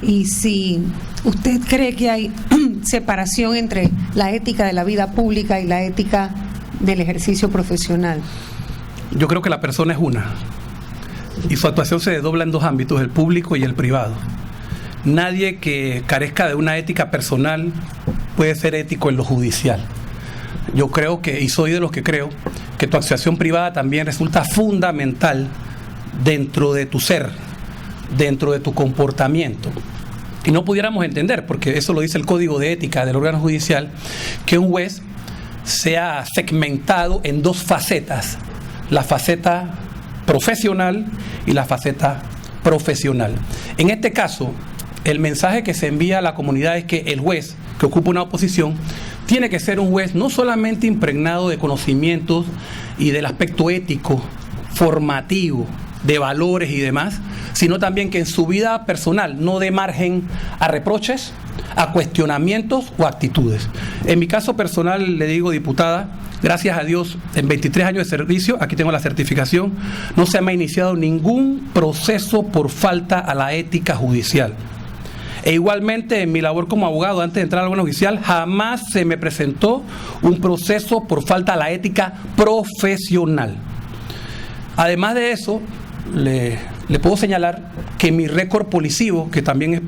Y si usted cree que hay separación entre la ética de la vida pública y la ética del ejercicio profesional. Yo creo que la persona es una, y su actuación se desdobla en dos ámbitos, el público y el privado. Nadie que carezca de una ética personal puede ser ético en lo judicial. Yo creo que, y soy de los que creo, que tu actuación privada también resulta fundamental dentro de tu ser, dentro de tu comportamiento. Y no pudiéramos entender, porque eso lo dice el Código de Ética del órgano judicial, que un juez sea segmentado en dos facetas, la faceta profesional y la faceta profesional. En este caso, el mensaje que se envía a la comunidad es que el juez que ocupa una oposición tiene que ser un juez no solamente impregnado de conocimientos y del aspecto ético, formativo, de valores y demás, sino también que en su vida personal no dé margen a reproches, a cuestionamientos o actitudes. En mi caso personal, le digo, diputada, gracias a Dios, en 23 años de servicio, aquí tengo la certificación, no se me ha iniciado ningún proceso por falta a la ética judicial. E igualmente en mi labor como abogado, antes de entrar al órgano judicial, jamás se me presentó un proceso por falta a la ética profesional. Además de eso, le puedo señalar que mi récord policivo, que también es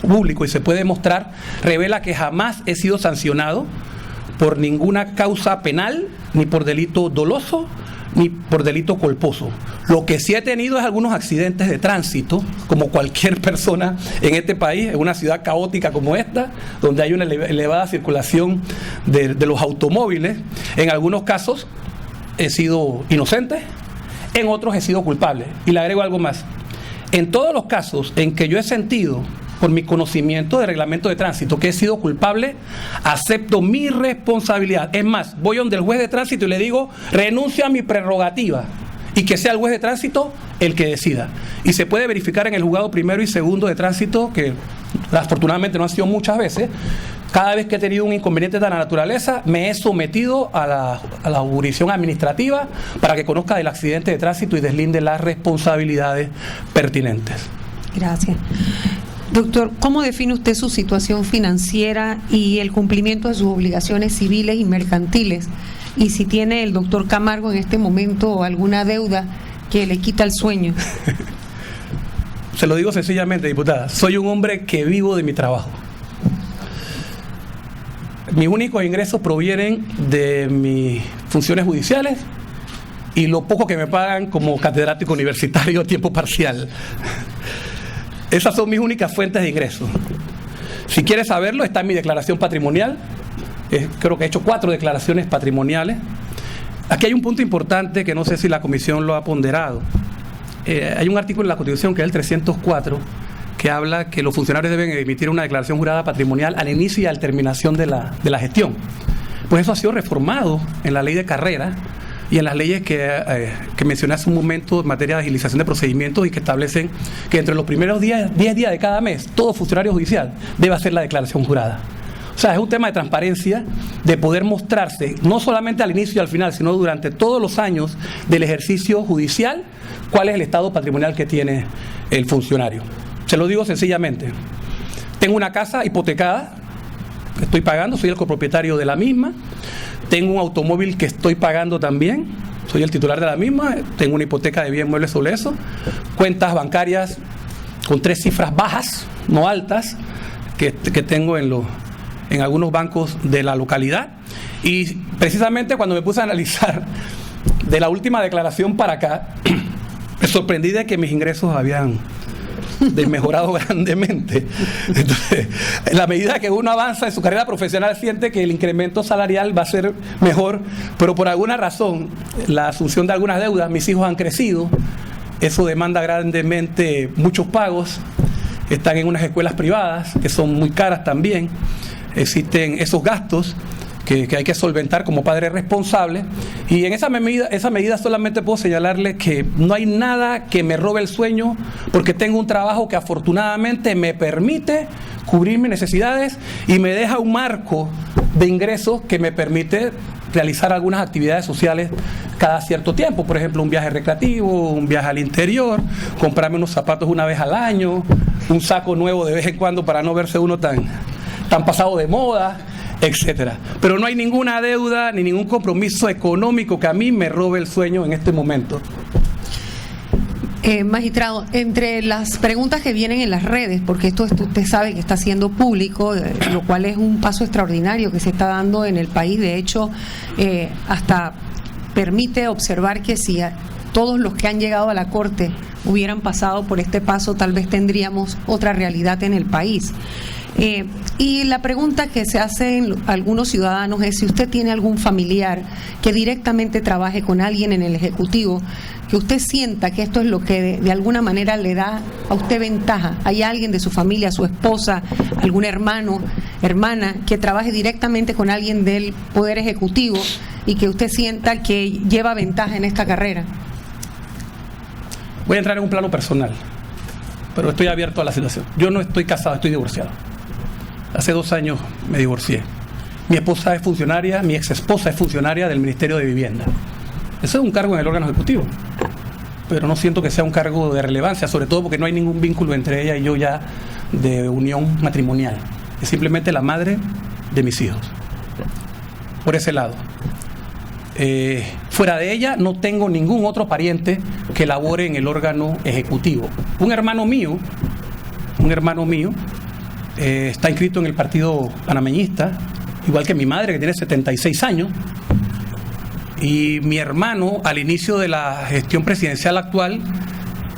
público y se puede demostrar, revela que jamás he sido sancionado por ninguna causa penal, ni por delito doloso, ni por delito culposo. Lo que sí he tenido es algunos accidentes de tránsito, como cualquier persona en este país, en una ciudad caótica como esta, donde hay una elevada circulación de los automóviles. En algunos casos he sido inocente, en otros he sido culpable. Y le agrego algo más. En todos los casos en que yo he sentido, por mi conocimiento de reglamento de tránsito, que he sido culpable, acepto mi responsabilidad. Es más, voy donde el juez de tránsito y le digo, renuncio a mi prerrogativa, y que sea el juez de tránsito el que decida. Y se puede verificar en el juzgado primero y segundo de tránsito, que afortunadamente no han sido muchas veces. Cada vez que he tenido un inconveniente de la naturaleza, me he sometido a la jurisdicción administrativa para que conozca del accidente de tránsito y deslinde las responsabilidades pertinentes. Gracias. Doctor, ¿cómo define usted su situación financiera y el cumplimiento de sus obligaciones civiles y mercantiles? Y si tiene el doctor Camargo en este momento alguna deuda que le quita el sueño. Se lo digo sencillamente, diputada, soy un hombre que vivo de mi trabajo. Mis únicos ingresos provienen de mis funciones judiciales y lo poco que me pagan como catedrático universitario a tiempo parcial. Esas son mis únicas fuentes de ingresos. Si quieres saberlo, está en mi declaración patrimonial. Creo que he hecho 4 declaraciones patrimoniales. Aquí hay un punto importante que no sé si la comisión lo ha ponderado. Hay un artículo en la Constitución, que es el 304, que habla que los funcionarios deben emitir una declaración jurada patrimonial al inicio y al terminación de la gestión. Pues eso ha sido reformado en la ley de carrera y en las leyes que mencioné hace un momento en materia de agilización de procedimientos, y que establecen que entre los primeros 10 días de cada mes, todo funcionario judicial debe hacer la declaración jurada. O sea, es un tema de transparencia, de poder mostrarse, no solamente al inicio y al final, sino durante todos los años del ejercicio judicial, cuál es el estado patrimonial que tiene el funcionario. Se lo digo sencillamente. Tengo una casa hipotecada, estoy pagando, soy el copropietario de la misma. Tengo un automóvil que estoy pagando también, soy el titular de la misma. Tengo una hipoteca de bien muebles sobre eso. Cuentas bancarias con 3 cifras bajas, no altas, que tengo en algunos bancos de la localidad. Y precisamente cuando me puse a analizar de la última declaración para acá, me sorprendí de que mis ingresos habían desmejorado grandemente. Entonces, en la medida que uno avanza en su carrera profesional, siente que el incremento salarial va a ser mejor, pero por alguna razón, la asunción de algunas deudas, mis hijos han crecido, eso demanda grandemente muchos pagos, están en unas escuelas privadas que son muy caras también, existen esos gastos que hay que solventar como padre responsable, y en esa medida solamente puedo señalarle que no hay nada que me robe el sueño, porque tengo un trabajo que afortunadamente me permite cubrir mis necesidades y me deja un marco de ingresos que me permite realizar algunas actividades sociales cada cierto tiempo, por ejemplo, un viaje recreativo, un viaje al interior, comprarme unos zapatos una vez al año, un saco nuevo de vez en cuando para no verse uno tan pasado de moda, etcétera. Pero no hay ninguna deuda ni ningún compromiso económico que a mí me robe el sueño en este momento. Magistrado, entre las preguntas que vienen en las redes, porque esto usted sabe que está siendo público, lo cual es un paso extraordinario que se está dando en el país. De hecho, hasta permite observar que si todos los que han llegado a la Corte hubieran pasado por este paso, tal vez tendríamos otra realidad en el país. Y la pregunta que se hacen algunos ciudadanos es si usted tiene algún familiar que directamente trabaje con alguien en el Ejecutivo, que usted sienta que esto es lo que de alguna manera le da a usted ventaja. ¿Hay alguien de su familia, su esposa, algún hermano, hermana, que trabaje directamente con alguien del Poder Ejecutivo y que usted sienta que lleva ventaja en esta carrera? Voy a entrar en un plano personal, pero estoy abierto a la situación. Yo no estoy casado, estoy divorciado. Hace 2 años me divorcié. Mi esposa es funcionaria, mi ex esposa es funcionaria del Ministerio de Vivienda. Eso es un cargo en el órgano ejecutivo, pero no siento que sea un cargo de relevancia, sobre todo porque no hay ningún vínculo entre ella y yo ya de unión matrimonial. Es simplemente la madre de mis hijos. Por ese lado. Fuera de ella no tengo ningún otro pariente que labore en el órgano ejecutivo. Un hermano mío está inscrito en el Partido Panameñista, igual que mi madre, que tiene 76 años, y mi hermano, al inicio de la gestión presidencial actual,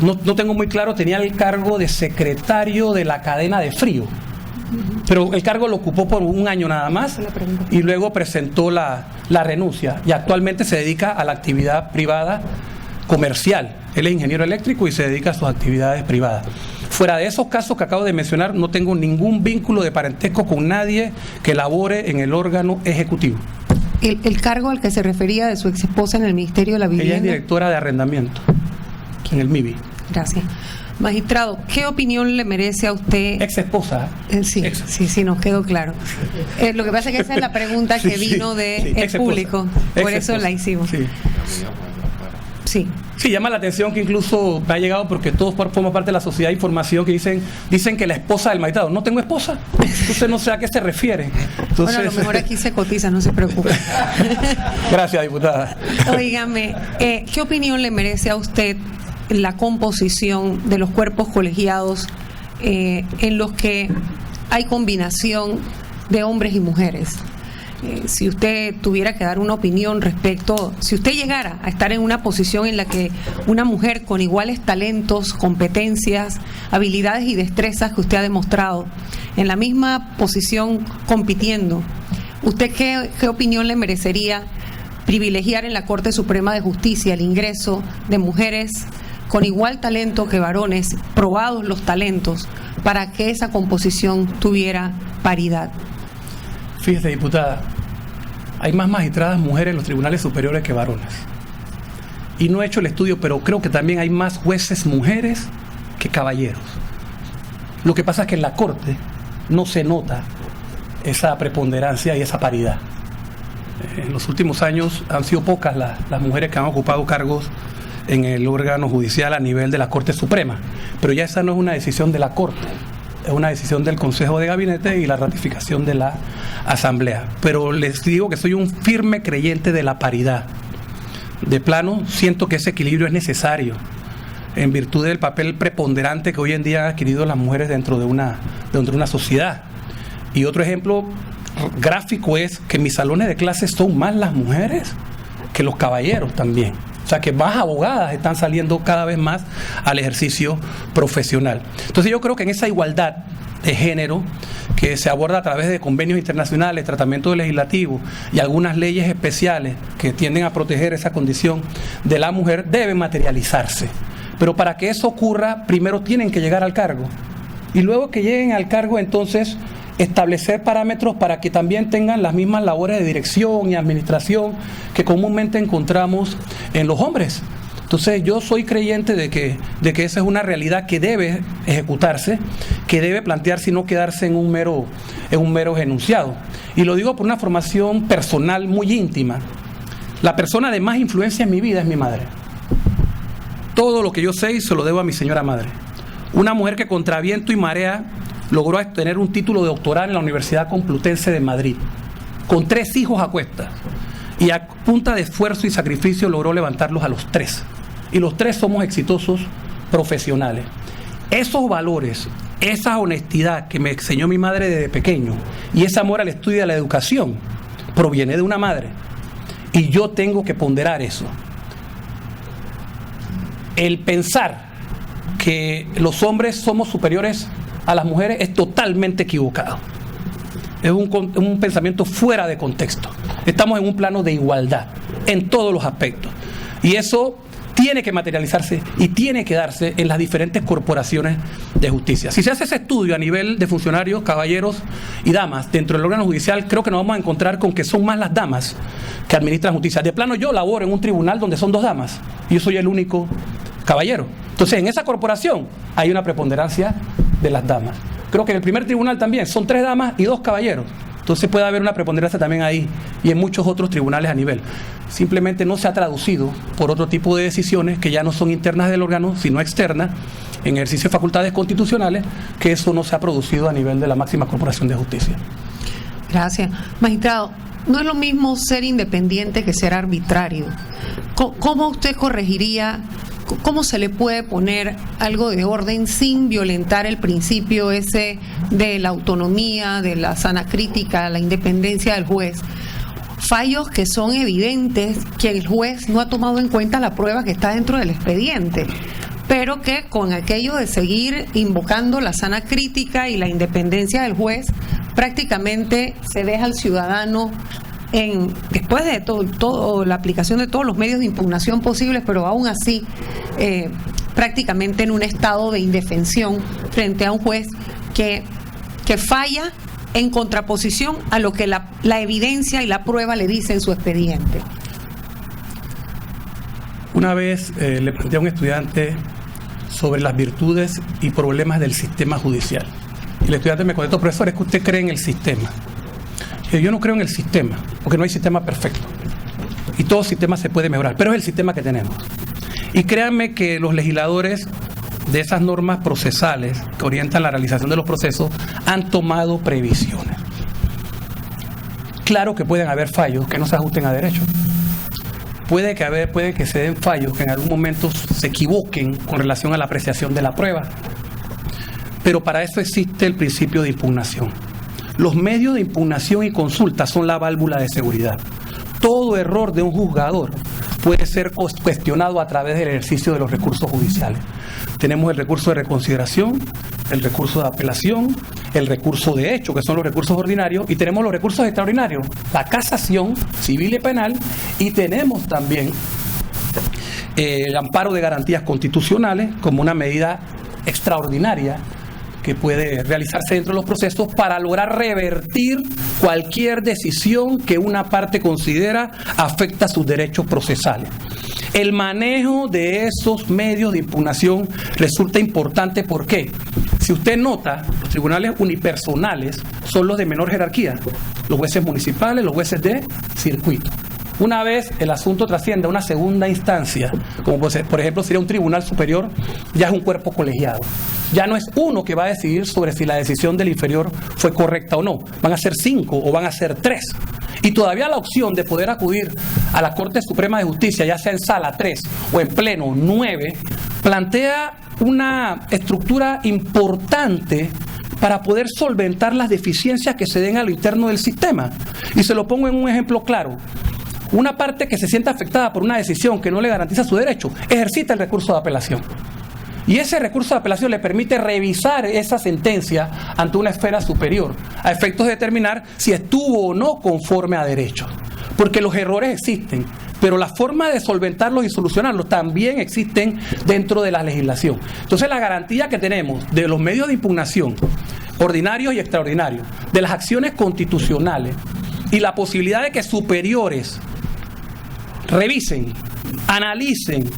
no tengo muy claro, tenía el cargo de secretario de la cadena de frío, pero el cargo lo ocupó por 1 año nada más, y luego presentó la renuncia, y actualmente se dedica a la actividad privada comercial. Él es ingeniero eléctrico y se dedica a sus actividades privadas. Fuera de esos casos que acabo de mencionar, no tengo ningún vínculo de parentesco con nadie que labore en el órgano ejecutivo. ¿El cargo al que se refería de su ex esposa en el Ministerio de la Vivienda? Ella es directora de arrendamiento en el MIBI. Gracias. Magistrado, ¿qué opinión le merece a usted? Ex esposa. Sí, nos quedó claro. Lo que pasa es que esa es la pregunta que vino del público, por eso la hicimos. Sí, llama la atención que incluso me ha llegado, porque todos forman parte de la sociedad de información, que dicen que la esposa del magistrado. No tengo esposa, entonces no sé a qué se refiere. Entonces, bueno, a lo mejor aquí se cotiza, no se preocupe. Gracias, diputada. Óigame, ¿qué opinión le merece a usted la composición de los cuerpos colegiados en los que hay combinación de hombres y mujeres? Si usted tuviera que dar una opinión respecto, si usted llegara a estar en una posición en la que una mujer con iguales talentos, competencias, habilidades y destrezas que usted ha demostrado, en la misma posición compitiendo, ¿usted qué opinión le merecería privilegiar en la Corte Suprema de Justicia el ingreso de mujeres con igual talento que varones, probados los talentos, para que esa composición tuviera paridad? Fíjese, diputada, hay más magistradas mujeres en los tribunales superiores que varones. Y no he hecho el estudio, pero creo que también hay más jueces mujeres que caballeros. Lo que pasa es que en la Corte no se nota esa preponderancia y esa paridad. En los últimos años han sido pocas las mujeres que han ocupado cargos en el órgano judicial a nivel de la Corte Suprema. Pero ya esa no es una decisión de la Corte. Es una decisión del Consejo de Gabinete y la ratificación de la Asamblea. Pero les digo que soy un firme creyente de la paridad. De plano, siento que ese equilibrio es necesario en virtud del papel preponderante que hoy en día han adquirido las mujeres dentro de una sociedad. Y otro ejemplo gráfico es que en mis salones de clases son más las mujeres que los caballeros también. O sea, que más abogadas están saliendo cada vez más al ejercicio profesional. Entonces yo creo que en esa igualdad de género que se aborda a través de convenios internacionales, tratamiento legislativo y algunas leyes especiales que tienden a proteger esa condición de la mujer, debe materializarse. Pero para que eso ocurra, primero tienen que llegar al cargo. Y luego que lleguen al cargo, entonces establecer parámetros para que también tengan las mismas labores de dirección y administración que comúnmente encontramos en los hombres. Entonces yo soy creyente de que esa es una realidad que debe ejecutarse, que debe plantearse y no quedarse en un mero enunciado. Y lo digo por una formación personal muy íntima. La persona de más influencia en mi vida es mi madre. Todo lo que yo sé se lo debo a mi señora madre. Una mujer que contra viento y marea logró obtener un título de doctorado en la Universidad Complutense de Madrid, con 3 hijos a cuestas. Y a punta de esfuerzo y sacrificio logró levantarlos a los 3. Y los 3 somos exitosos profesionales. Esos valores, esa honestidad que me enseñó mi madre desde pequeño y ese amor al estudio y a la educación proviene de una madre. Y yo tengo que ponderar eso. El pensar que los hombres somos superiores a las mujeres es totalmente equivocado. Es un pensamiento fuera de contexto. Estamos en un plano de igualdad en todos los aspectos. Y eso tiene que materializarse y tiene que darse en las diferentes corporaciones de justicia. Si se hace ese estudio a nivel de funcionarios, caballeros y damas dentro del órgano judicial, creo que nos vamos a encontrar con que son más las damas que administran justicia. De plano, yo laboro en un tribunal donde son 2 damas y yo soy el único caballero. Entonces, en esa corporación hay una preponderancia de las damas. Creo que en el primer tribunal también son 3 damas y 2 caballeros. Entonces puede haber una preponderancia también ahí y en muchos otros tribunales a nivel. Simplemente no se ha traducido por otro tipo de decisiones que ya no son internas del órgano, sino externas, en ejercicio de facultades constitucionales, que eso no se ha producido a nivel de la máxima corporación de justicia. Gracias. Magistrado, no es lo mismo ser independiente que ser arbitrario. ¿Cómo usted corregiría? ¿Cómo se le puede poner algo de orden sin violentar el principio ese de la autonomía, de la sana crítica, la independencia del juez? Fallos que son evidentes, que el juez no ha tomado en cuenta la prueba que está dentro del expediente, pero que con aquello de seguir invocando la sana crítica y la independencia del juez, prácticamente se deja al ciudadano después de todo la aplicación de todos los medios de impugnación posibles, pero aún así prácticamente en un estado de indefensión frente a un juez que falla en contraposición a lo que la evidencia y la prueba le dice en su expediente. Una vez le planteé a un estudiante sobre las virtudes y problemas del sistema judicial. Y el estudiante me contestó: profesor, ¿es que usted cree en el sistema? Yo no creo en el sistema, porque no hay sistema perfecto. Y todo sistema se puede mejorar, pero es el sistema que tenemos. Y créanme que los legisladores de esas normas procesales que orientan la realización de los procesos han tomado previsiones. Claro que pueden haber fallos que no se ajusten a derecho. Puede que se den fallos que en algún momento se equivoquen con relación a la apreciación de la prueba. Pero para eso existe el principio de impugnación. Los medios de impugnación y consulta son la válvula de seguridad. Todo error de un juzgador puede ser cuestionado a través del ejercicio de los recursos judiciales. Tenemos el recurso de reconsideración, el recurso de apelación, el recurso de hecho, que son los recursos ordinarios, y tenemos los recursos extraordinarios, la casación civil y penal, y tenemos también el amparo de garantías constitucionales como una medida extraordinaria que puede realizarse dentro de los procesos para lograr revertir cualquier decisión que una parte considera afecta a sus derechos procesales. El manejo de esos medios de impugnación resulta importante. ¿Por qué? Si usted nota, los tribunales unipersonales son los de menor jerarquía, los jueces municipales, los jueces de circuito. Una vez el asunto trasciende a una segunda instancia, como por ejemplo sería un tribunal superior, ya es un cuerpo colegiado. Ya no es uno que va a decidir sobre si la decisión del inferior fue correcta o no. Van a ser 5 o van a ser 3. Y todavía la opción de poder acudir a la Corte Suprema de Justicia, ya sea en sala 3 o en pleno 9, plantea una estructura importante para poder solventar las deficiencias que se den a lo interno del sistema. Y se lo pongo en un ejemplo claro. Una parte que se sienta afectada por una decisión que no le garantiza su derecho, ejercita el recurso de apelación. Y ese recurso de apelación le permite revisar esa sentencia ante una esfera superior, a efectos de determinar si estuvo o no conforme a derecho. Porque los errores existen, pero la forma de solventarlos y solucionarlos también existen dentro de la legislación. Entonces la garantía que tenemos de los medios de impugnación, ordinarios y extraordinarios, de las acciones constitucionales y la posibilidad de que superiores revisen, analicen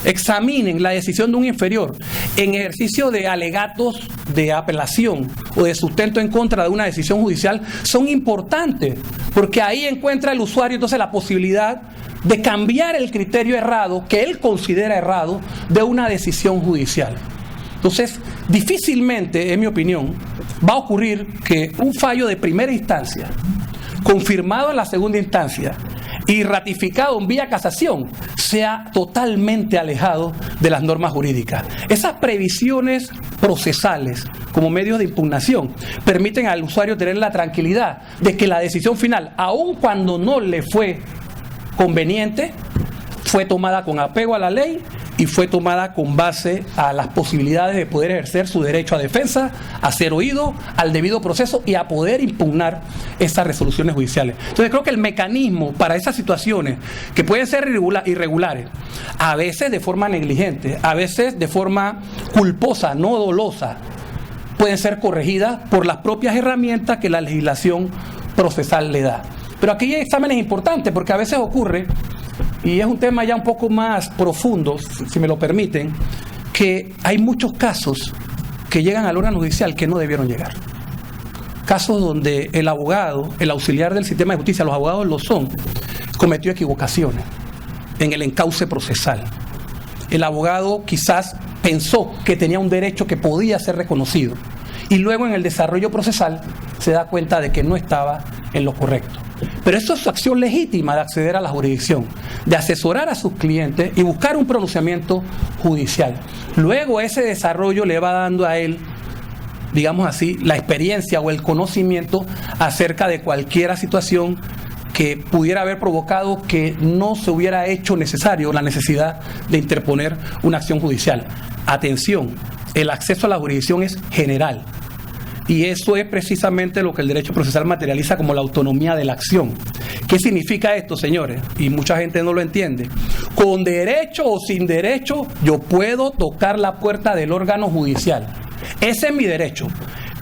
examinen la decisión de un inferior en ejercicio de alegatos de apelación o de sustento en contra de una decisión judicial son importantes, porque ahí encuentra el usuario entonces la posibilidad de cambiar el criterio errado, que él considera errado, de una decisión judicial. Entonces, difícilmente, en mi opinión, va a ocurrir que un fallo de primera instancia, confirmado en la segunda instancia y ratificado en vía casación, sea totalmente alejado de las normas jurídicas. Esas previsiones procesales como medios de impugnación permiten al usuario tener la tranquilidad de que la decisión final, aun cuando no le fue conveniente, fue tomada con apego a la ley y fue tomada con base a las posibilidades de poder ejercer su derecho a defensa, a ser oído, al debido proceso y a poder impugnar esas resoluciones judiciales. Entonces creo que el mecanismo para esas situaciones, que pueden ser irregulares, a veces de forma negligente, a veces de forma culposa, no dolosa, pueden ser corregidas por las propias herramientas que la legislación procesal le da. Pero aquí hay exámenes importantes, porque a veces ocurre, y es un tema ya un poco más profundo, si me lo permiten, que hay muchos casos que llegan al órgano judicial que no debieron llegar. Casos donde el abogado, el auxiliar del sistema de justicia, los abogados lo son, cometió equivocaciones en el encauce procesal. El abogado quizás pensó que tenía un derecho que podía ser reconocido y luego en el desarrollo procesal se da cuenta de que no estaba en lo correcto. Pero eso es su acción legítima de acceder a la jurisdicción, de asesorar a sus clientes y buscar un pronunciamiento judicial. Luego ese desarrollo le va dando a él, digamos así, la experiencia o el conocimiento acerca de cualquier situación que pudiera haber provocado que no se hubiera hecho necesario la necesidad de interponer una acción judicial. Atención, el acceso a la jurisdicción es general. Y eso es precisamente lo que el derecho procesal materializa como la autonomía de la acción. ¿Qué significa esto, señores? Y mucha gente no lo entiende. Con derecho o sin derecho, yo puedo tocar la puerta del órgano judicial. Ese es mi derecho.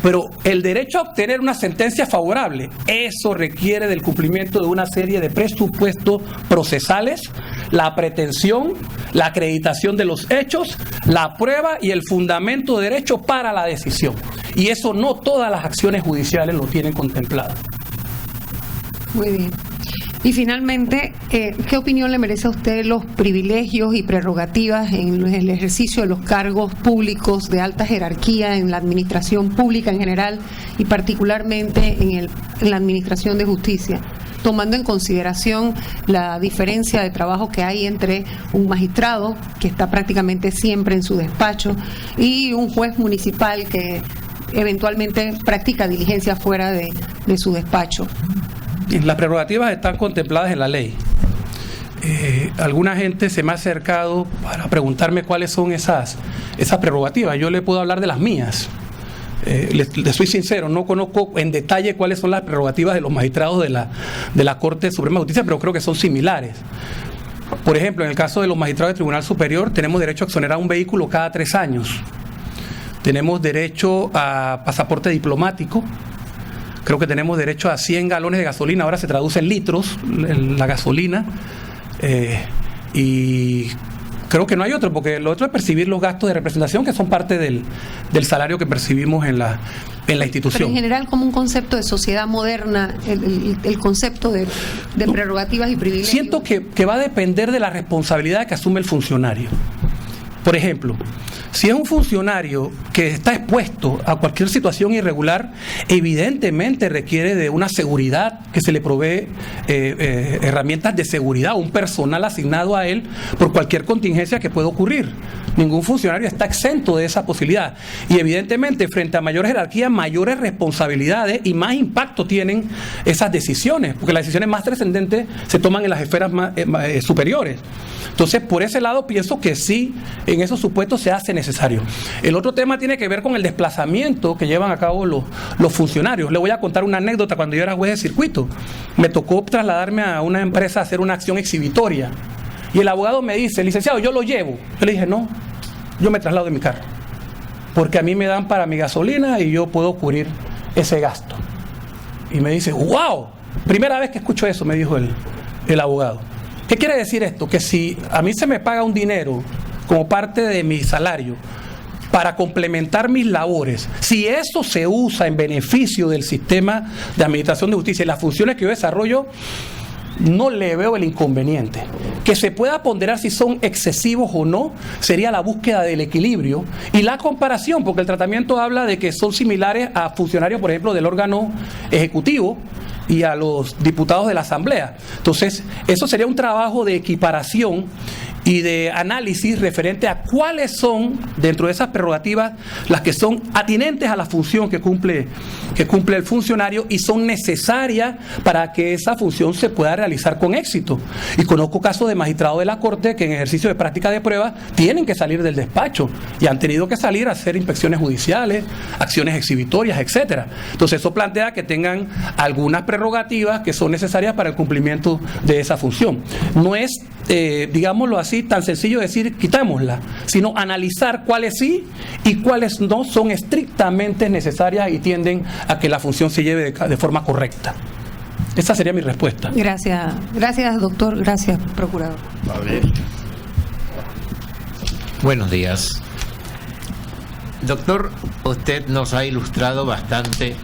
Pero el derecho a obtener una sentencia favorable, eso requiere del cumplimiento de una serie de presupuestos procesales, la pretensión, la acreditación de los hechos, la prueba y el fundamento de derecho para la decisión. Y eso no todas las acciones judiciales lo tienen contemplado. Muy bien. Y finalmente, ¿qué opinión le merece a usted los privilegios y prerrogativas en el ejercicio de los cargos públicos de alta jerarquía en la administración pública en general y particularmente en la administración de justicia, tomando en consideración la diferencia de trabajo que hay entre un magistrado, que está prácticamente siempre en su despacho, y un juez municipal que eventualmente practica diligencia fuera de su despacho? Las prerrogativas están contempladas en la ley. Alguna gente se me ha acercado para preguntarme cuáles son esas prerrogativas. Yo le puedo hablar de las mías. Les soy sincero, no conozco en detalle cuáles son las prerrogativas de los magistrados de la Corte Suprema de Justicia, pero creo que son similares. Por ejemplo, en el caso de los magistrados del Tribunal Superior, tenemos derecho a exonerar un vehículo cada 3 años. Tenemos derecho a pasaporte diplomático. Creo que tenemos derecho a 100 galones de gasolina, ahora se traduce en litros la gasolina, y creo que no hay otro, porque lo otro es percibir los gastos de representación que son parte del salario que percibimos en la institución. Pero en general, como un concepto de sociedad moderna, el concepto de prerrogativas y privilegios. Siento que va a depender de la responsabilidad que asume el funcionario. Por ejemplo, si es un funcionario que está expuesto a cualquier situación irregular, evidentemente requiere de una seguridad, que se le provee herramientas de seguridad, un personal asignado a él por cualquier contingencia que pueda ocurrir. Ningún funcionario está exento de esa posibilidad. Y evidentemente, frente a mayor jerarquía, mayores responsabilidades y más impacto tienen esas decisiones, porque las decisiones más trascendentes se toman en las esferas más superiores. Entonces, por ese lado, pienso que sí, en esos supuestos se hace necesario. El otro tema tiene que ver con el desplazamiento que llevan a cabo los funcionarios. Le voy a contar una anécdota. Cuando yo era juez de circuito, me tocó trasladarme a una empresa a hacer una acción exhibitoria. Y el abogado me dice: licenciado, yo lo llevo. Yo le dije: no, yo me traslado de mi carro, porque a mí me dan para mi gasolina y yo puedo cubrir ese gasto. Y me dice: wow, primera vez que escucho eso, me dijo el abogado. ¿Qué quiere decir esto? Que si a mí se me paga un dinero como parte de mi salario para complementar mis labores, si eso se usa en beneficio del sistema de administración de justicia y las funciones que yo desarrollo, no le veo el inconveniente. Que se pueda ponderar si son excesivos o no, sería la búsqueda del equilibrio y la comparación, porque el tratamiento habla de que son similares a funcionarios, por ejemplo, del órgano ejecutivo y a los diputados de la Asamblea. Entonces, eso sería un trabajo de equiparación y de análisis referente a cuáles son, dentro de esas prerrogativas, las que son atinentes a la función que cumple el funcionario y son necesarias para que esa función se pueda realizar con éxito. Y conozco casos de magistrados de la Corte que en ejercicio de práctica de prueba tienen que salir del despacho y han tenido que salir a hacer inspecciones judiciales, acciones exhibitorias, etcétera. Entonces eso plantea que tengan algunas prerrogativas que son necesarias para el cumplimiento de esa función. No es, digámoslo así, tan sencillo decir quitámosla, sino analizar cuáles sí y cuáles no son estrictamente necesarias y tienden a que la función se lleve de forma correcta. Esa sería mi respuesta. Gracias, doctor, gracias, procurador. Buenos días. Doctor, usted nos ha ilustrado bastante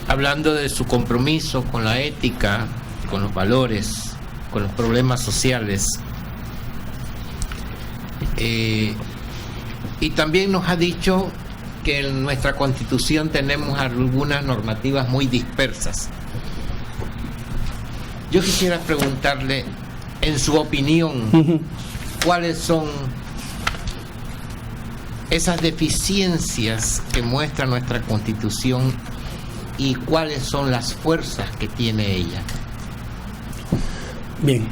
hablando de su compromiso con la ética, con los valores, con los problemas sociales. Y también nos ha dicho que en nuestra Constitución tenemos algunas normativas muy dispersas. Yo quisiera preguntarle, en su opinión, ¿cuáles son esas deficiencias que muestra nuestra Constitución y cuáles son las fuerzas que tiene ella? Bien,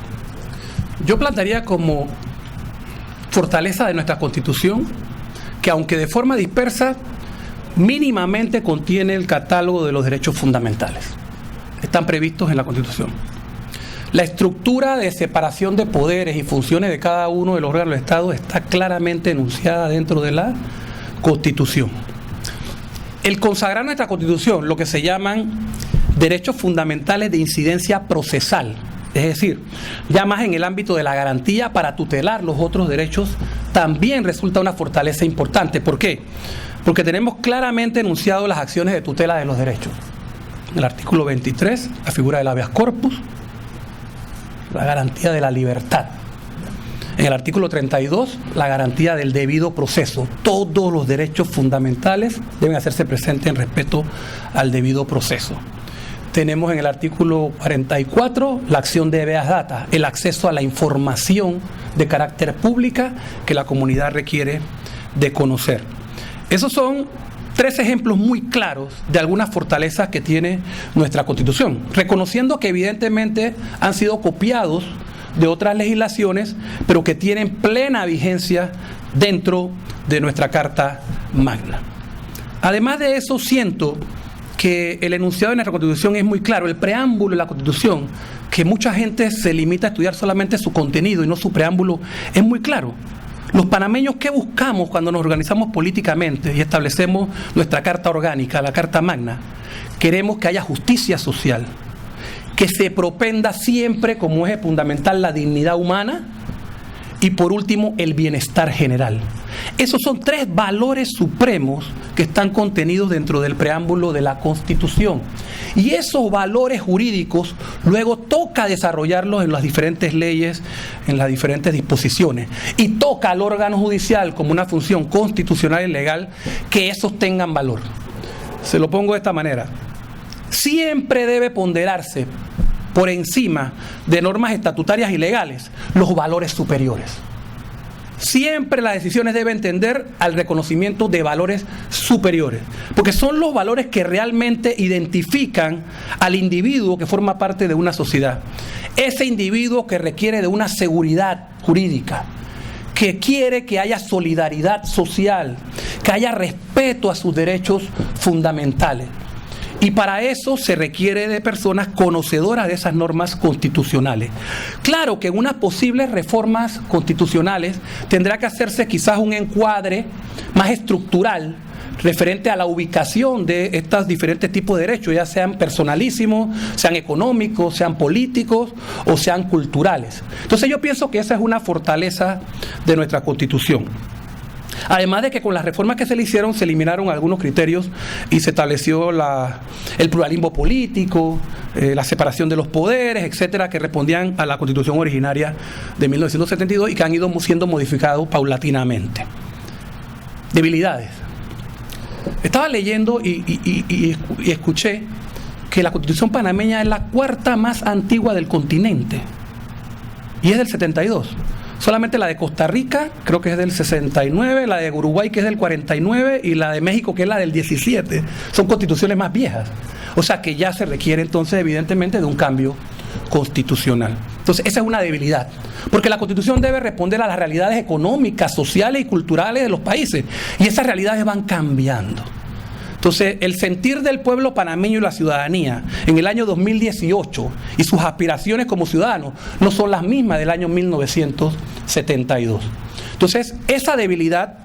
yo plantearía como fortaleza de nuestra Constitución que, aunque de forma dispersa, mínimamente contiene el catálogo de los derechos fundamentales. Están previstos en la Constitución. La estructura de separación de poderes y funciones de cada uno de los órganos del Estado está claramente enunciada dentro de la Constitución. El consagrar nuestra Constitución, lo que se llaman derechos fundamentales de incidencia procesal, es decir, ya más en el ámbito de la garantía para tutelar los otros derechos, también resulta una fortaleza importante. ¿Por qué? Porque tenemos claramente enunciado las acciones de tutela de los derechos. En el artículo 23, la figura del habeas corpus, la garantía de la libertad. En el artículo 32, la garantía del debido proceso. Todos los derechos fundamentales deben hacerse presentes en respeto al debido proceso. Tenemos en el artículo 44 la acción de habeas data, el acceso a la información de carácter pública que la comunidad requiere de conocer. Esos son 3 ejemplos muy claros de algunas fortalezas que tiene nuestra Constitución, reconociendo que evidentemente han sido copiados de otras legislaciones, pero que tienen plena vigencia dentro de nuestra Carta Magna. Además de eso, siento que el enunciado de nuestra Constitución es muy claro, el preámbulo de la Constitución, que mucha gente se limita a estudiar solamente su contenido y no su preámbulo, es muy claro. Los panameños, ¿qué buscamos cuando nos organizamos políticamente y establecemos nuestra Carta Orgánica, la Carta Magna? Queremos que haya justicia social, que se propenda siempre como eje fundamental la dignidad humana y, por último, el bienestar general. Esos son 3 valores supremos que están contenidos dentro del preámbulo de la Constitución. Y esos valores jurídicos luego toca desarrollarlos en las diferentes leyes, en las diferentes disposiciones. Y toca al órgano judicial, como una función constitucional y legal, que esos tengan valor. Se lo pongo de esta manera. Siempre debe ponderarse por encima de normas estatutarias y legales los valores superiores. Siempre las decisiones deben tender al reconocimiento de valores superiores, porque son los valores que realmente identifican al individuo que forma parte de una sociedad. Ese individuo que requiere de una seguridad jurídica, que quiere que haya solidaridad social, que haya respeto a sus derechos fundamentales. Y para eso se requiere de personas conocedoras de esas normas constitucionales. Claro que en unas posibles reformas constitucionales tendrá que hacerse quizás un encuadre más estructural referente a la ubicación de estos diferentes tipos de derechos, ya sean personalísimos, sean económicos, sean políticos o sean culturales. Entonces yo pienso que esa es una fortaleza de nuestra Constitución. Además de que con las reformas que se le hicieron se eliminaron algunos criterios y se estableció el pluralismo político, la separación de los poderes, etcétera, que respondían a la Constitución originaria de 1972 y que han ido siendo modificados paulatinamente. Debilidades. Estaba leyendo y escuché que la Constitución panameña es la cuarta más antigua del continente y es del 72. Solamente la de Costa Rica, creo que es del 69, la de Uruguay, que es del 49, y la de México, que es la del 17. Son constituciones más viejas. O sea que ya se requiere entonces, evidentemente, de un cambio constitucional. Entonces, esa es una debilidad. Porque la Constitución debe responder a las realidades económicas, sociales y culturales de los países. Y esas realidades van cambiando. Entonces, el sentir del pueblo panameño y la ciudadanía en el año 2018 y sus aspiraciones como ciudadanos no son las mismas del año 1972. Entonces, esa debilidad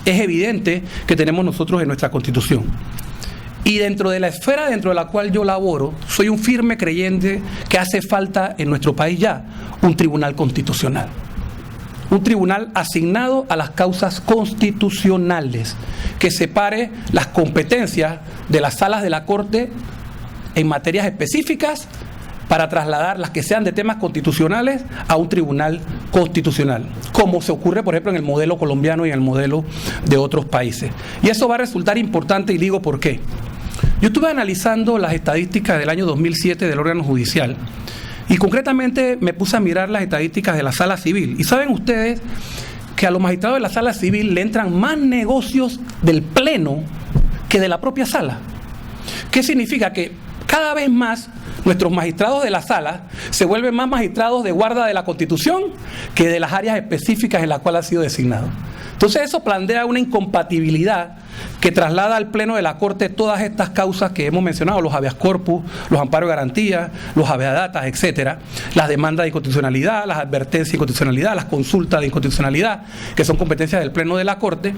es evidente que tenemos nosotros en nuestra Constitución. Y dentro de la esfera dentro de la cual yo laboro, soy un firme creyente que hace falta en nuestro país ya un tribunal constitucional. Un tribunal asignado a las causas constitucionales, que separe las competencias de las salas de la Corte en materias específicas para trasladar las que sean de temas constitucionales a un tribunal constitucional, como se ocurre, por ejemplo, en el modelo colombiano y en el modelo de otros países. Y eso va a resultar importante, y digo por qué. Yo estuve analizando las estadísticas del año 2007 del órgano judicial, y concretamente me puse a mirar las estadísticas de la sala civil. Y saben ustedes que a los magistrados de la sala civil le entran más negocios del pleno que de la propia sala. ¿Qué significa? Que cada vez más nuestros magistrados de la sala se vuelven más magistrados de guarda de la Constitución que de las áreas específicas en las cuales ha sido designado. Entonces eso plantea una incompatibilidad que traslada al Pleno de la Corte todas estas causas que hemos mencionado, los habeas corpus, los amparos de garantía, los habeas datas, etcétera, las demandas de inconstitucionalidad, las advertencias de inconstitucionalidad, las consultas de inconstitucionalidad, que son competencias del Pleno de la Corte,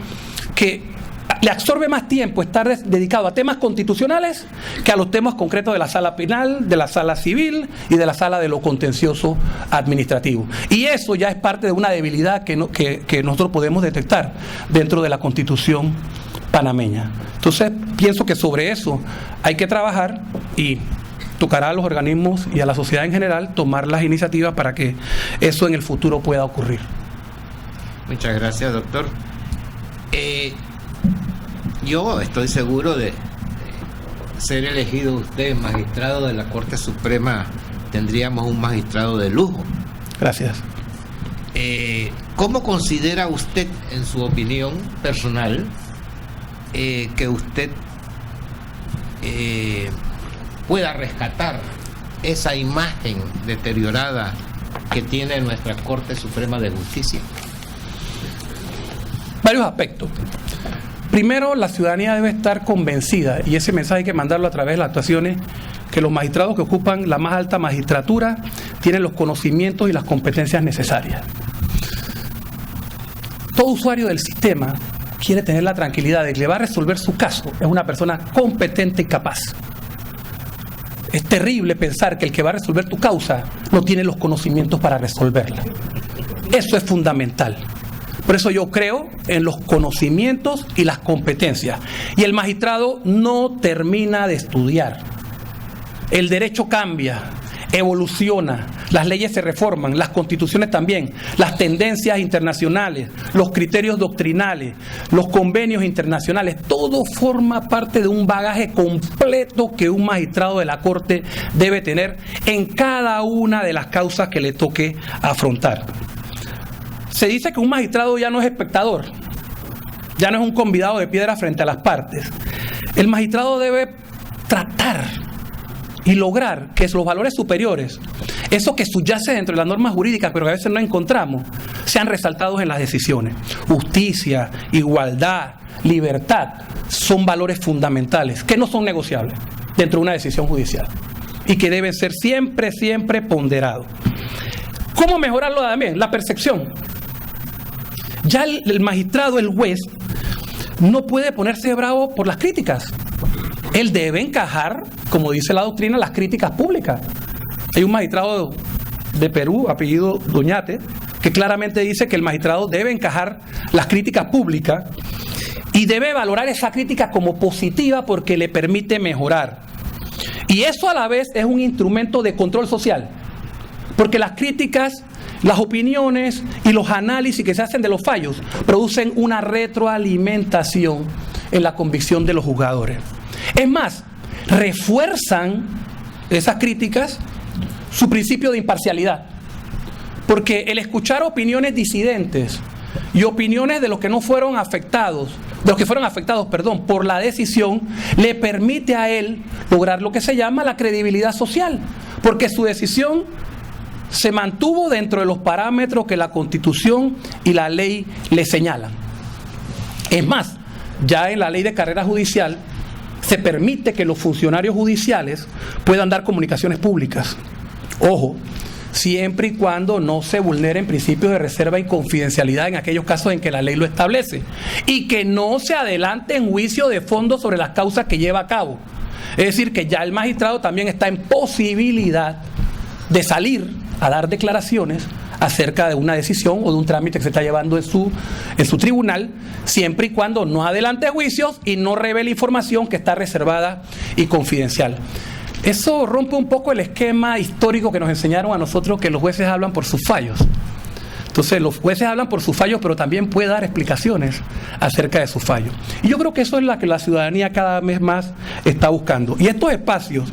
que le absorbe más tiempo estar dedicado a temas constitucionales que a los temas concretos de la sala penal, de la sala civil y de la sala de lo contencioso administrativo. Y eso ya es parte de una debilidad que nosotros podemos detectar dentro de la Constitución panameña. Entonces, pienso que sobre eso hay que trabajar y tocará a los organismos y a la sociedad en general tomar las iniciativas para que eso en el futuro pueda ocurrir. Muchas gracias, doctor. Yo estoy seguro de ser elegido usted magistrado de la Corte Suprema, tendríamos un magistrado de lujo. Gracias. ¿Cómo considera usted, en su opinión personal, que usted pueda rescatar esa imagen deteriorada que tiene nuestra Corte Suprema de Justicia? Varios aspectos. Primero, la ciudadanía debe estar convencida, y ese mensaje hay que mandarlo a través de las actuaciones, que los magistrados que ocupan la más alta magistratura tienen los conocimientos y las competencias necesarias. Todo usuario del sistema quiere tener la tranquilidad de que le va a resolver su caso es una persona competente y capaz. Es terrible pensar que el que va a resolver tu causa no tiene los conocimientos para resolverla. Eso es fundamental. Por eso yo creo en los conocimientos y las competencias. Y el magistrado no termina de estudiar. El derecho cambia, evoluciona, las leyes se reforman, las constituciones también, las tendencias internacionales, los criterios doctrinales, los convenios internacionales, todo forma parte de un bagaje completo que un magistrado de la Corte debe tener en cada una de las causas que le toque afrontar. Se dice que un magistrado ya no es espectador, ya no es un convidado de piedra frente a las partes. El magistrado debe tratar y lograr que los valores superiores, eso que subyace dentro de la norma jurídica, pero que a veces no encontramos, sean resaltados en las decisiones. Justicia, igualdad, libertad, son valores fundamentales, que no son negociables dentro de una decisión judicial y que deben ser siempre, siempre ponderados. ¿Cómo mejorarlo también? La percepción. Ya el magistrado, el juez, no puede ponerse bravo por las críticas. Él debe encajar, como dice la doctrina, las críticas públicas. Hay un magistrado de Perú, apellido Doñate, que claramente dice que el magistrado debe encajar las críticas públicas y debe valorar esa crítica como positiva porque le permite mejorar. Y eso a la vez es un instrumento de control social, porque las críticas, las opiniones y los análisis que se hacen de los fallos producen una retroalimentación en la convicción de los juzgadores. Es más, refuerzan esas críticas su principio de imparcialidad, porque el escuchar opiniones disidentes y opiniones de los que no fueron afectados, por la decisión, le permite a él lograr lo que se llama la credibilidad social, porque su decisión se mantuvo dentro de los parámetros que la Constitución y la ley le señalan. Es más, ya en la ley de carrera judicial se permite que los funcionarios judiciales puedan dar comunicaciones públicas. Ojo, siempre y cuando no se vulneren principios de reserva y confidencialidad en aquellos casos en que la ley lo establece, y que no se adelante en juicio de fondo sobre las causas que lleva a cabo. Es decir, que ya el magistrado también está en posibilidad de salir a dar declaraciones acerca de una decisión o de un trámite que se está llevando en su tribunal, siempre y cuando no adelante juicios y no revele información que está reservada y confidencial. Eso rompe un poco el esquema histórico que nos enseñaron a nosotros, que los jueces hablan por sus fallos. Entonces los jueces hablan por sus fallos, pero también puede dar explicaciones acerca de sus fallos. Y yo creo que eso es lo que la ciudadanía cada vez más está buscando. Y estos espacios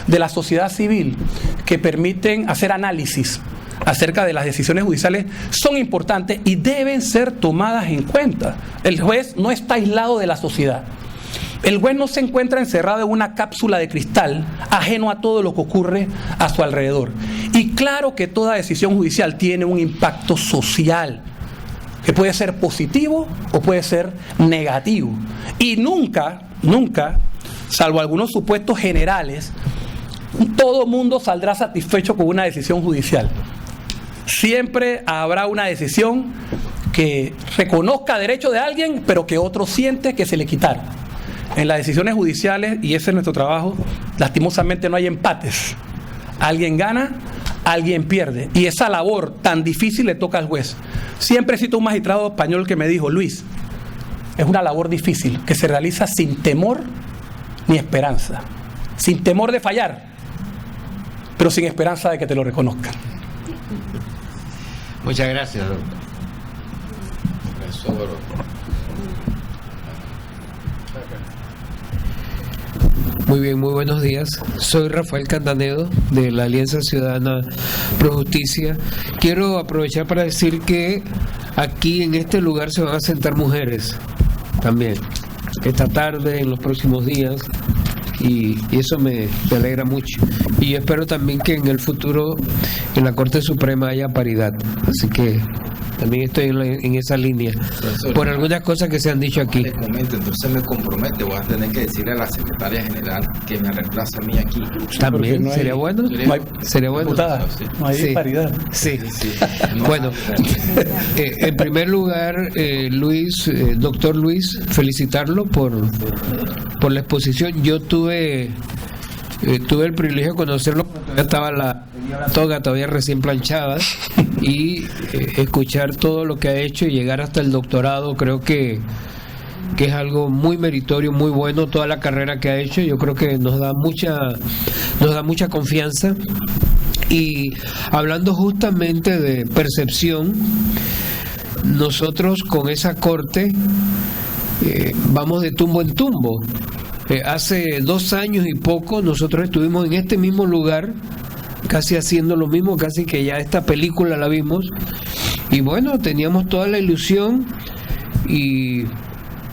de la sociedad civil que permiten hacer análisis acerca de las decisiones judiciales son importantes y deben ser tomadas en cuenta. El juez no está aislado de la sociedad. El juez no se encuentra encerrado en una cápsula de cristal, ajeno a todo lo que ocurre a su alrededor. Y claro que toda decisión judicial tiene un impacto social, que puede ser positivo o puede ser negativo. Y nunca, salvo algunos supuestos generales, todo mundo saldrá satisfecho con una decisión judicial. Siempre habrá una decisión que reconozca derecho de alguien, pero que otro siente que se le quitaron. En las decisiones judiciales, y ese es nuestro trabajo, lastimosamente no hay empates. Alguien gana, alguien pierde. Y esa labor tan difícil le toca al juez. Siempre cito un magistrado español que me dijo: Luis, es una labor difícil que se realiza sin temor ni esperanza. Sin temor de fallar, pero sin esperanza de que te lo reconozcan. Muchas gracias, doctor. Muy bien, muy buenos días. Soy Rafael Candanedo, de la Alianza Ciudadana Pro Justicia. Quiero aprovechar para decir que aquí en este lugar se van a sentar mujeres también, esta tarde, en los próximos días, y eso me alegra mucho. Y espero también que en el futuro en la Corte Suprema haya paridad. Así que también estoy en esa línea, por algunas cosas que se han dicho aquí. Entonces me compromete, voy a tener que decirle a la secretaria general que me reemplace a mí aquí. También, no hay, ¿sería bueno? ¿Sería bueno? No hay paridad. Sí. Bueno, en primer lugar, Luis, doctor Luis, felicitarlo por la exposición. Yo tuve el privilegio de conocerlo cuando ya estaba la toga todavía recién planchada, y escuchar todo lo que ha hecho y llegar hasta el doctorado, creo que es algo muy meritorio, muy bueno. Toda la carrera que ha hecho, yo creo que nos da mucha confianza. Y hablando justamente de percepción, nosotros con esa corte vamos de tumbo en tumbo. Hace 2 años y poco nosotros estuvimos en este mismo lugar, casi haciendo lo mismo, casi que ya esta película la vimos, y bueno, teníamos toda la ilusión, y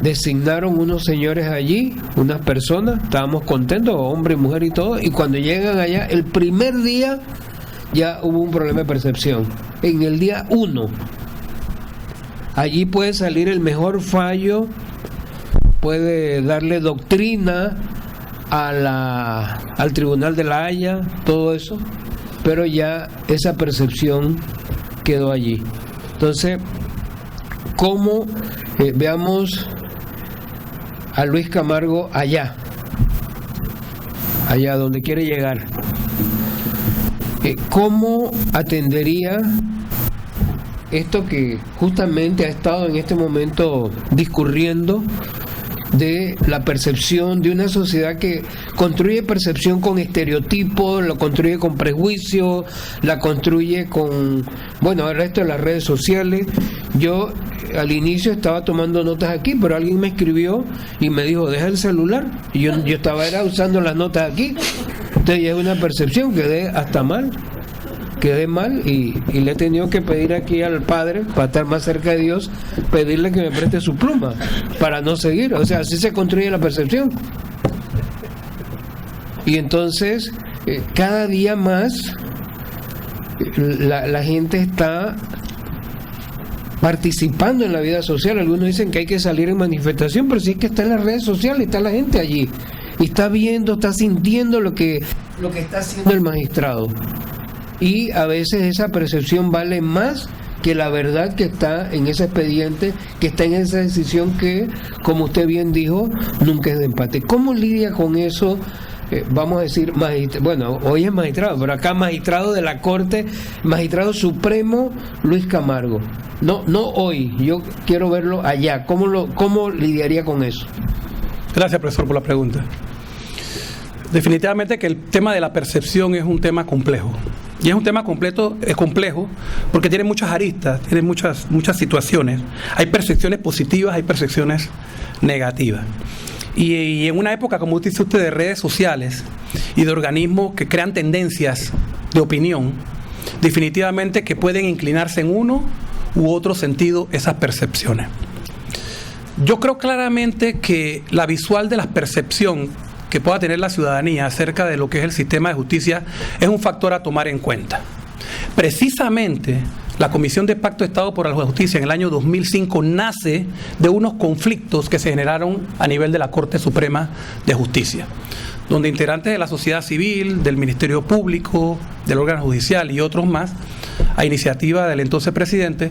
designaron unos señores allí, unas personas, estábamos contentos, hombre y mujer y todo, y cuando llegan allá, el primer día ya hubo un problema de percepción. En el día 1, allí puede salir el mejor fallo, puede darle doctrina al Tribunal de la Haya, todo eso, pero ya esa percepción quedó allí. Entonces, ¿cómo veamos a Luis Camargo allá donde quiere llegar. ¿Cómo atendería esto que justamente ha estado en este momento discurriendo de la percepción de una sociedad que construye percepción con estereotipos, la construye con prejuicios, la construye con, bueno, el resto de las redes sociales? Yo al inicio estaba tomando notas aquí, pero alguien me escribió y me dijo, deja el celular, y yo estaba usando las notas aquí. Entonces ya es una percepción, quedé mal y le he tenido que pedir aquí al Padre, para estar más cerca de Dios, pedirle que me preste su pluma para no seguir. O sea, así se construye la percepción. Y entonces cada día más la gente está participando en la vida social. Algunos dicen que hay que salir en manifestación, pero sí es que está en las redes sociales, está la gente allí y está viendo, está sintiendo lo que está haciendo el magistrado. Y a veces esa percepción vale más que la verdad que está en ese expediente, que está en esa decisión que, como usted bien dijo, nunca es de empate. ¿Cómo lidia con eso? Vamos a decir, bueno, hoy es magistrado, pero acá magistrado de la Corte, magistrado supremo Luis Camargo. No hoy, yo quiero verlo allá. ¿Cómo lidiaría con eso? Gracias, profesor, por la pregunta. Definitivamente que el tema de la percepción es un tema complejo. Y es un tema complejo porque tiene muchas aristas, tiene muchas situaciones. Hay percepciones positivas, hay percepciones negativas. Y en una época, como dice usted, de redes sociales y de organismos que crean tendencias de opinión, definitivamente que pueden inclinarse en uno u otro sentido esas percepciones. Yo creo claramente que la visual de la percepción que pueda tener la ciudadanía acerca de lo que es el sistema de justicia es un factor a tomar en cuenta. Precisamente, la Comisión de Pacto de Estado por la Justicia en el año 2005 nace de unos conflictos que se generaron a nivel de la Corte Suprema de Justicia, donde integrantes de la sociedad civil, del Ministerio Público, del órgano judicial y otros más, a iniciativa del entonces presidente,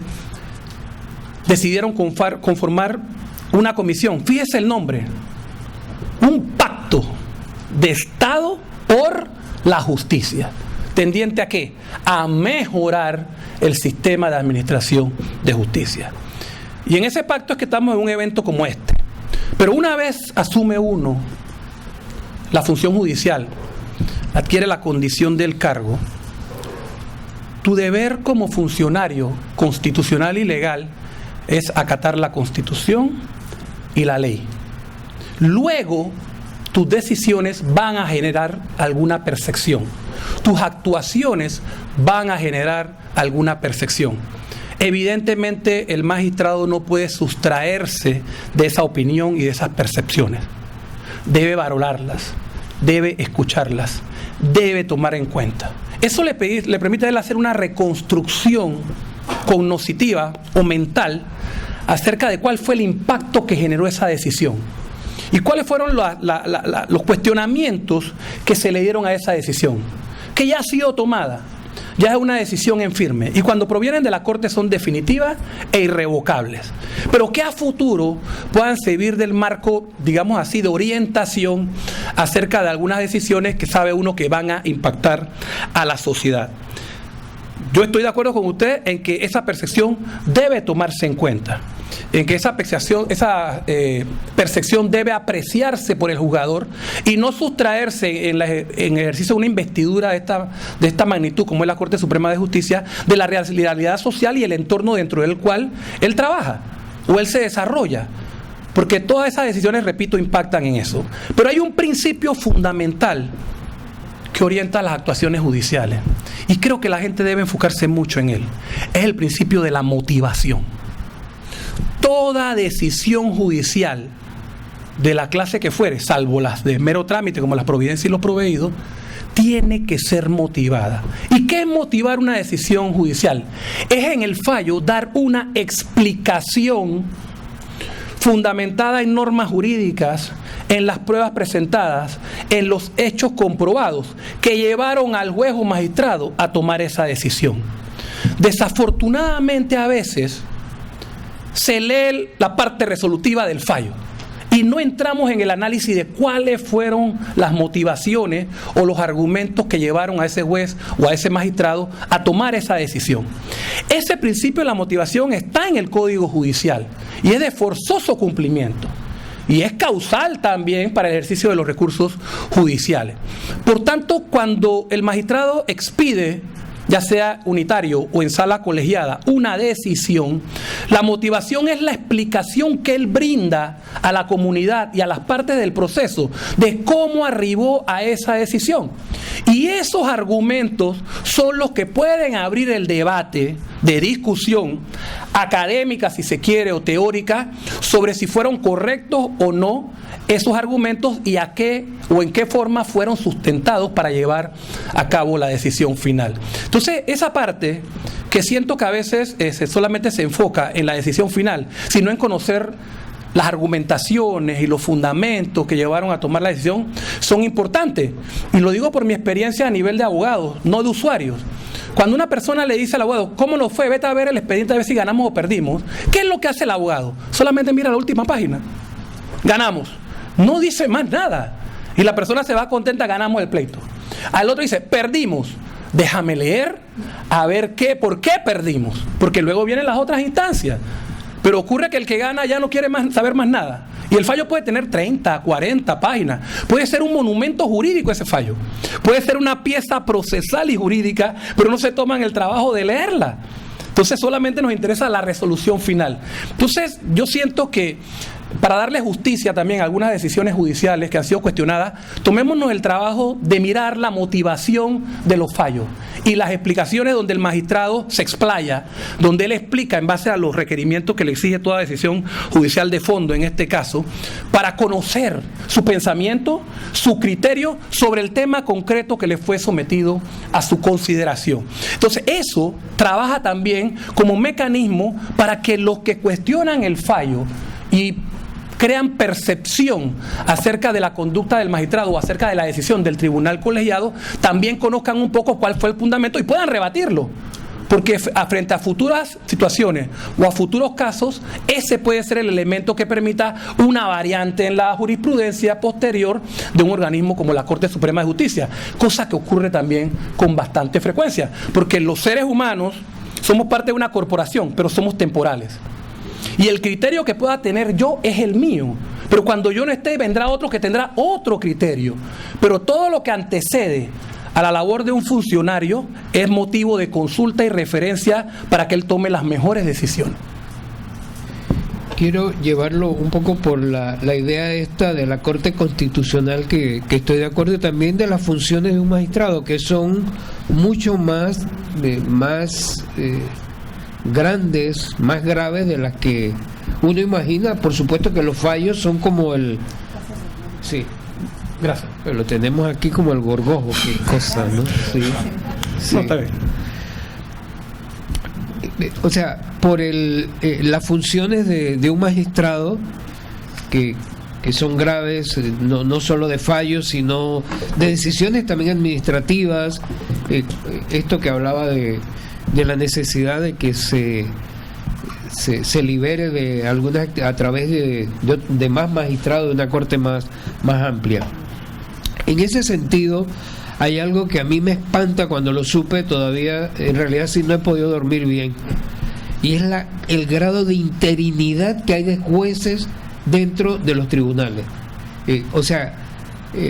decidieron conformar una comisión. Fíjese el nombre: un pacto de Estado por la justicia. ¿Tendiente a qué? A mejorar el sistema de administración de justicia. Y en ese pacto es que estamos en un evento como este. Pero una vez asume uno la función judicial, adquiere la condición del cargo, tu deber como funcionario constitucional y legal es acatar la Constitución y la ley. Luego, tus decisiones van a generar alguna percepción. Tus actuaciones van a generar alguna percepción. Evidentemente, el magistrado no puede sustraerse de esa opinión y de esas percepciones. Debe valorarlas, debe escucharlas, debe tomar en cuenta. Eso le permite a él hacer una reconstrucción cognitiva o mental acerca de cuál fue el impacto que generó esa decisión y cuáles fueron los cuestionamientos que se le dieron a esa decisión, que ya ha sido tomada, ya es una decisión en firme, y cuando provienen de la Corte son definitivas e irrevocables, pero que a futuro puedan servir del marco, digamos así, de orientación acerca de algunas decisiones que sabe uno que van a impactar a la sociedad. Yo estoy de acuerdo con usted en que esa percepción debe tomarse en cuenta, en que esa percepción debe apreciarse por el juzgador y no sustraerse en ejercicio de una investidura de esta magnitud, como es la Corte Suprema de Justicia, de la realidad social y el entorno dentro del cual él trabaja o él se desarrolla. Porque todas esas decisiones, repito, impactan en eso. Pero hay un principio fundamental que orienta las actuaciones judiciales, y creo que la gente debe enfocarse mucho en él. Es el principio de la motivación. Toda decisión judicial de la clase que fuere, salvo las de mero trámite como las providencias y los proveídos, tiene que ser motivada. ¿Y qué es motivar una decisión judicial? Es en el fallo dar una explicación fundamentada en normas jurídicas, en las pruebas presentadas, en los hechos comprobados que llevaron al juez o magistrado a tomar esa decisión. Desafortunadamente, a veces se lee la parte resolutiva del fallo y no entramos en el análisis de cuáles fueron las motivaciones o los argumentos que llevaron a ese juez o a ese magistrado a tomar esa decisión. Ese principio de la motivación está en el Código Judicial y es de forzoso cumplimiento. Y es causal también para el ejercicio de los recursos judiciales. Por tanto, cuando el magistrado expide, ya sea unitario o en sala colegiada, una decisión, la motivación es la explicación que él brinda a la comunidad y a las partes del proceso de cómo arribó a esa decisión. Y esos argumentos son los que pueden abrir el debate de discusión académica, si se quiere, o teórica, sobre si fueron correctos o no esos argumentos y a qué o en qué forma fueron sustentados para llevar a cabo la decisión final. Entonces, esa parte que siento que a veces solamente se enfoca en la decisión final, sino en conocer las argumentaciones y los fundamentos que llevaron a tomar la decisión, son importantes. Y lo digo por mi experiencia a nivel de abogados, no de usuarios. Cuando una persona le dice al abogado, ¿cómo nos fue? Vete a ver el expediente a ver si ganamos o perdimos. ¿Qué es lo que hace el abogado? Solamente mira la última página. Ganamos. No dice más nada. Y la persona se va contenta, ganamos el pleito. Al otro dice, perdimos. Déjame leer a ver por qué perdimos. Porque luego vienen las otras instancias. Pero ocurre que el que gana ya no quiere saber más nada. Y el fallo puede tener 30, 40 páginas. Puede ser un monumento jurídico ese fallo. Puede ser una pieza procesal y jurídica, pero no se toman el trabajo de leerla. Entonces solamente nos interesa la resolución final. Entonces yo siento que para darle justicia también a algunas decisiones judiciales que han sido cuestionadas, tomémonos el trabajo de mirar la motivación de los fallos y las explicaciones donde el magistrado se explaya, donde él explica en base a los requerimientos que le exige toda decisión judicial de fondo en este caso, para conocer su pensamiento, su criterio sobre el tema concreto que le fue sometido a su consideración. Entonces eso trabaja también como mecanismo para que los que cuestionan el fallo y crean percepción acerca de la conducta del magistrado o acerca de la decisión del tribunal colegiado, también conozcan un poco cuál fue el fundamento y puedan rebatirlo. Porque frente a futuras situaciones o a futuros casos, ese puede ser el elemento que permita una variante en la jurisprudencia posterior de un organismo como la Corte Suprema de Justicia, cosa que ocurre también con bastante frecuencia, porque los seres humanos somos parte de una corporación, pero somos temporales. Y el criterio que pueda tener yo es el mío. Pero cuando yo no esté, vendrá otro que tendrá otro criterio. Pero todo lo que antecede a la labor de un funcionario es motivo de consulta y referencia para que él tome las mejores decisiones. Quiero llevarlo un poco por la idea esta de la Corte Constitucional, que estoy de acuerdo, también de las funciones de un magistrado, que son mucho más grandes, más graves de las que uno imagina. Por supuesto que los fallos son como el... Sí, gracias. Pero lo tenemos aquí como el gorgojo, qué cosa, ¿no? Sí, sí. No, está bien. O sea, por las funciones de un magistrado que son graves, no solo de fallos, sino de decisiones también administrativas, esto que hablaba de la necesidad de que se libere de algunas a través de más magistrados, de una corte más amplia. En ese sentido, hay algo que a mí me espanta cuando lo supe, todavía en realidad sí no he podido dormir bien, y es el grado de interinidad que hay de jueces dentro de los tribunales.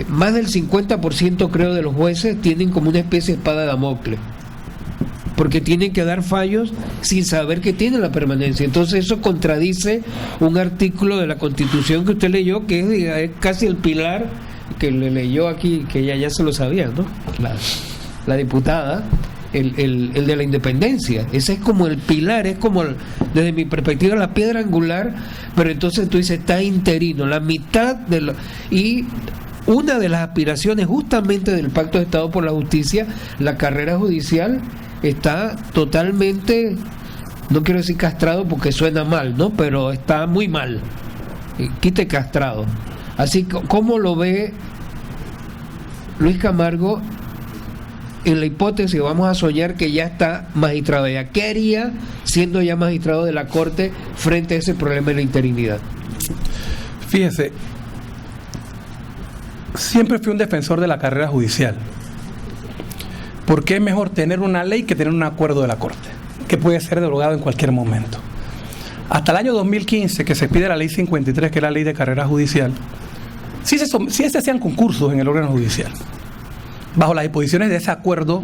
Más del 50% creo de los jueces tienen como una especie de espada de Damocles, porque tienen que dar fallos sin saber que tienen la permanencia. Entonces eso contradice un artículo de la Constitución que usted leyó, que es casi el pilar que le leyó aquí, que ella ya se lo sabía, ¿no? La diputada, el de la independencia. Ese es como el pilar, es como, desde mi perspectiva, la piedra angular, pero entonces tú dices, está interino, la mitad y una de las aspiraciones justamente del Pacto de Estado por la Justicia, la carrera judicial, está totalmente, no quiero decir castrado porque suena mal, ¿no? Pero está muy mal. Quite castrado. Así que, ¿cómo lo ve Luis Camargo en la hipótesis, vamos a soñar que ya está magistrado ya? ¿Qué haría siendo ya magistrado de la Corte frente a ese problema de la interinidad? Fíjese, siempre fui un defensor de la carrera judicial, porque es mejor tener una ley que tener un acuerdo de la Corte, que puede ser derogado en cualquier momento. Hasta el año 2015, que se pide la ley 53, que es la ley de carrera judicial, sí se hacían concursos en el órgano judicial, bajo las disposiciones de ese acuerdo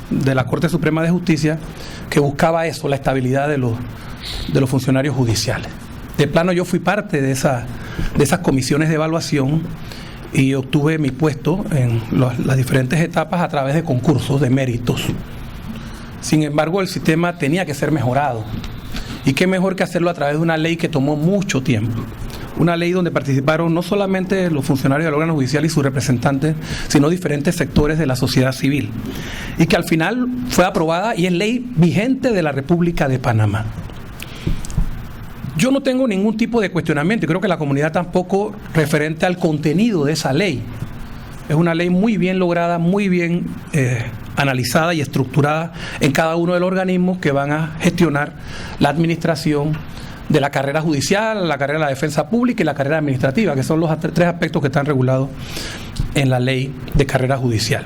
de la Corte Suprema de Justicia, que buscaba eso, la estabilidad de los funcionarios judiciales. De plano, yo fui parte de esas comisiones de evaluación y obtuve mi puesto en las diferentes etapas a través de concursos de méritos. Sin embargo, el sistema tenía que ser mejorado. Y qué mejor que hacerlo a través de una ley que tomó mucho tiempo. Una ley donde participaron no solamente los funcionarios del órgano judicial y sus representantes, sino diferentes sectores de la sociedad civil. Y que al final fue aprobada y es ley vigente de la República de Panamá. Yo no tengo ningún tipo de cuestionamiento y creo que la comunidad tampoco referente al contenido de esa ley. Es una ley muy bien lograda, muy bien analizada y estructurada en cada uno de los organismos que van a gestionar la administración de la carrera judicial, la carrera de la defensa pública y la carrera administrativa, que son los tres aspectos que están regulados en la ley de carrera judicial.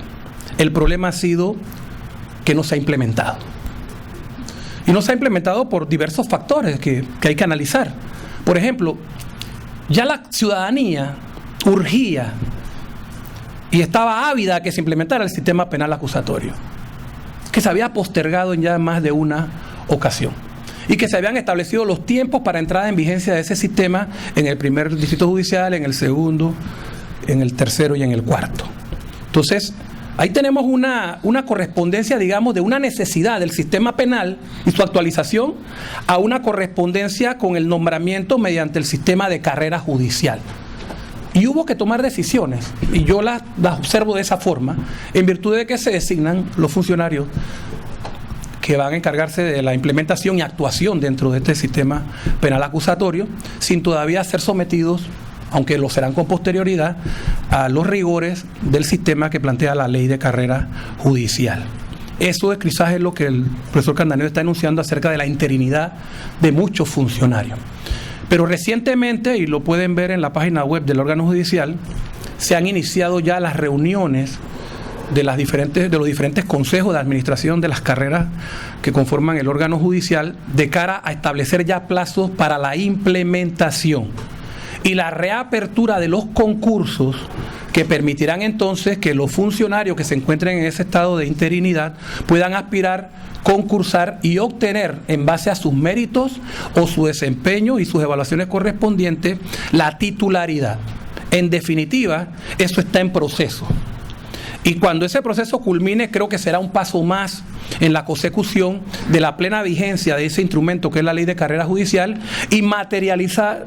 El problema ha sido que no se ha implementado. Y no se ha implementado por diversos factores que hay que analizar. Por ejemplo, ya la ciudadanía urgía y estaba ávida a que se implementara el sistema penal acusatorio, que se había postergado en ya más de una ocasión, y que se habían establecido los tiempos para entrada en vigencia de ese sistema en el primer distrito judicial, en el segundo, en el tercero y en el cuarto. Entonces, ahí tenemos una correspondencia, digamos, de una necesidad del sistema penal y su actualización a una correspondencia con el nombramiento mediante el sistema de carrera judicial. Y hubo que tomar decisiones, y yo las observo de esa forma, en virtud de que se designan los funcionarios que van a encargarse de la implementación y actuación dentro de este sistema penal acusatorio, sin todavía ser sometidos, aunque lo serán con posterioridad, a los rigores del sistema que plantea la ley de carrera judicial. Eso quizás es lo que el profesor Candaneo está enunciando acerca de la interinidad de muchos funcionarios. Pero recientemente, y lo pueden ver en la página web del órgano judicial, se han iniciado ya las reuniones de los diferentes consejos de administración de las carreras que conforman el órgano judicial de cara a establecer ya plazos para la implementación y la reapertura de los concursos que permitirán entonces que los funcionarios que se encuentren en ese estado de interinidad puedan aspirar, concursar y obtener, en base a sus méritos o su desempeño y sus evaluaciones correspondientes, la titularidad. En definitiva, eso está en proceso. Y cuando ese proceso culmine, creo que será un paso más en la consecución de la plena vigencia de ese instrumento que es la ley de carrera judicial y materializar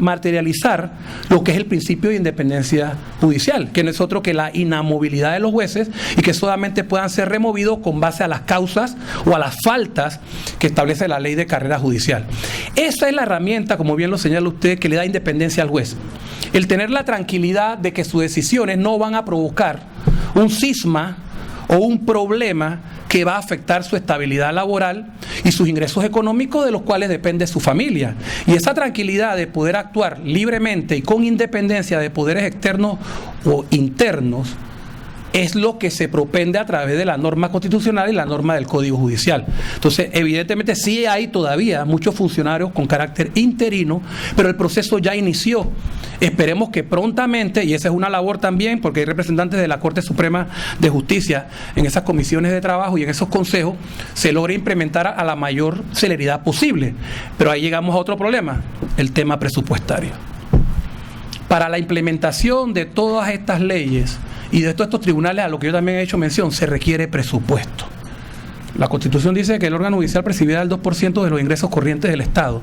lo que es el principio de independencia judicial, que no es otro que la inamovilidad de los jueces y que solamente puedan ser removidos con base a las causas o a las faltas que establece la ley de carrera judicial. Esa es la herramienta, como bien lo señala usted, que le da independencia al juez. El tener la tranquilidad de que sus decisiones no van a provocar un cisma o un problema que va a afectar su estabilidad laboral y sus ingresos económicos, de los cuales depende su familia. Y esa tranquilidad de poder actuar libremente y con independencia de poderes externos o internos es lo que se propende a través de la norma constitucional y la norma del Código Judicial. Entonces, evidentemente sí hay todavía muchos funcionarios con carácter interino, pero el proceso ya inició. Esperemos que prontamente, y esa es una labor también, porque hay representantes de la Corte Suprema de Justicia en esas comisiones de trabajo y en esos consejos, se logre implementar a la mayor celeridad posible. Pero ahí llegamos a otro problema, el tema presupuestario. Para la implementación de todas estas leyes y de todos estos tribunales, a lo que yo también he hecho mención, se requiere presupuesto. La Constitución dice que el órgano judicial percibirá el 2% de los ingresos corrientes del Estado.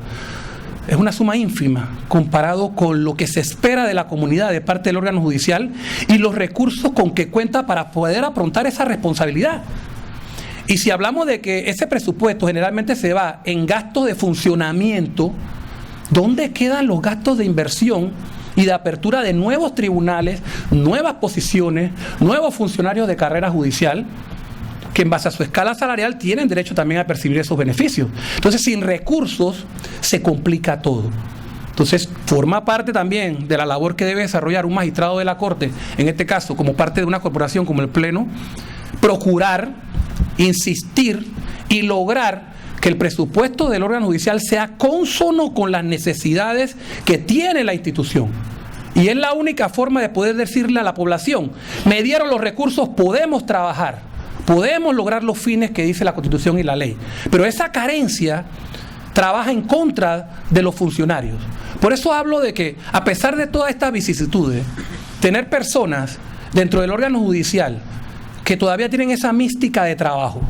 Es una suma ínfima comparado con lo que se espera de la comunidad de parte del órgano judicial y los recursos con que cuenta para poder afrontar esa responsabilidad. Y si hablamos de que ese presupuesto generalmente se va en gastos de funcionamiento, ¿dónde quedan los gastos de inversión y de apertura de nuevos tribunales, nuevas posiciones, nuevos funcionarios de carrera judicial, que en base a su escala salarial tienen derecho también a percibir esos beneficios? Entonces, sin recursos se complica todo. Entonces, forma parte también de la labor que debe desarrollar un magistrado de la Corte, en este caso, como parte de una corporación como el Pleno, procurar, insistir y lograr que el presupuesto del órgano judicial sea cónsono con las necesidades que tiene la institución. Y es la única forma de poder decirle a la población: me dieron los recursos, podemos trabajar, podemos lograr los fines que dice la Constitución y la ley. Pero esa carencia trabaja en contra de los funcionarios. Por eso hablo de que, a pesar de todas estas vicisitudes, tener personas dentro del órgano judicial que todavía tienen esa mística de trabajo,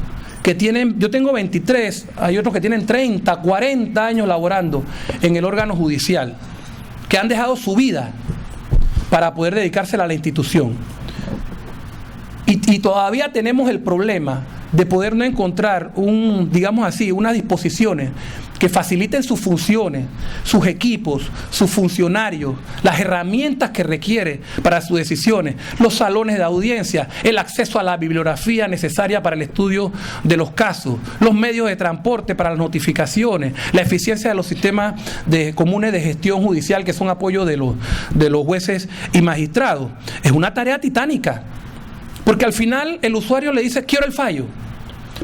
que tienen, yo tengo 23, hay otros que tienen 30, 40 años laborando en el órgano judicial, que han dejado su vida para poder dedicársela a la institución. Y todavía tenemos el problema de poder no encontrar digamos así, unas disposiciones que faciliten sus funciones, sus equipos, sus funcionarios, las herramientas que requiere para sus decisiones, los salones de audiencia, el acceso a la bibliografía necesaria para el estudio de los casos, los medios de transporte para las notificaciones, la eficiencia de los sistemas comunes de gestión judicial que son apoyo de los jueces y magistrados. Es una tarea titánica, porque al final el usuario le dice: quiero el fallo,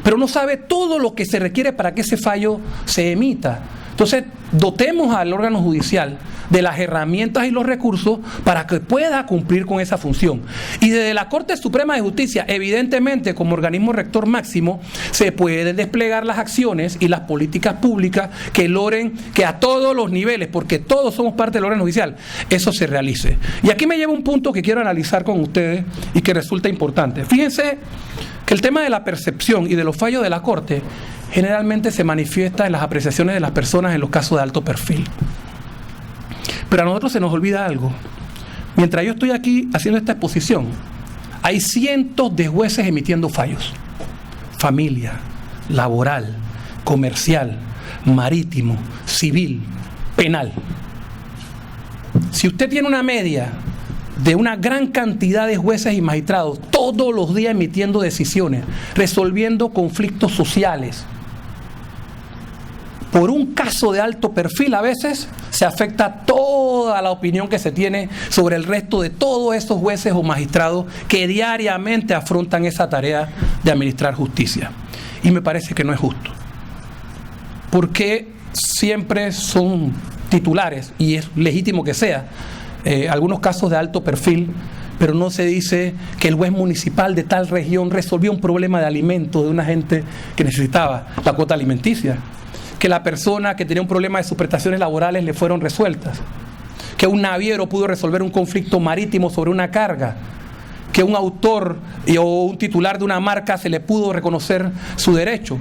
pero no sabe todo lo que se requiere para que ese fallo se emita. Entonces, dotemos al órgano judicial de las herramientas y los recursos para que pueda cumplir con esa función. Y desde la Corte Suprema de Justicia, evidentemente, como organismo rector máximo, se pueden desplegar las acciones y las políticas públicas que logren que a todos los niveles, porque todos somos parte del órgano judicial, eso se realice. Y aquí me lleva un punto que quiero analizar con ustedes y que resulta importante. Fíjense que el tema de la percepción y de los fallos de la Corte generalmente se manifiesta en las apreciaciones de las personas en los casos de alto perfil. Pero a nosotros se nos olvida algo. Mientras yo estoy aquí haciendo esta exposición, hay cientos de jueces emitiendo fallos. Familia, laboral, comercial, marítimo, civil, penal. Si usted tiene una media de una gran cantidad de jueces y magistrados todos los días emitiendo decisiones, resolviendo conflictos sociales, por un caso de alto perfil a veces se afecta toda la opinión que se tiene sobre el resto de todos esos jueces o magistrados que diariamente afrontan esa tarea de administrar justicia. Y me parece que no es justo, porque siempre son titulares, y es legítimo que sea, algunos casos de alto perfil, pero no se dice que el juez municipal de tal región resolvió un problema de alimento de una gente que necesitaba la cuota alimenticia, que la persona que tenía un problema de sus prestaciones laborales le fueron resueltas, que un naviero pudo resolver un conflicto marítimo sobre una carga, que un autor o un titular de una marca se le pudo reconocer su derecho,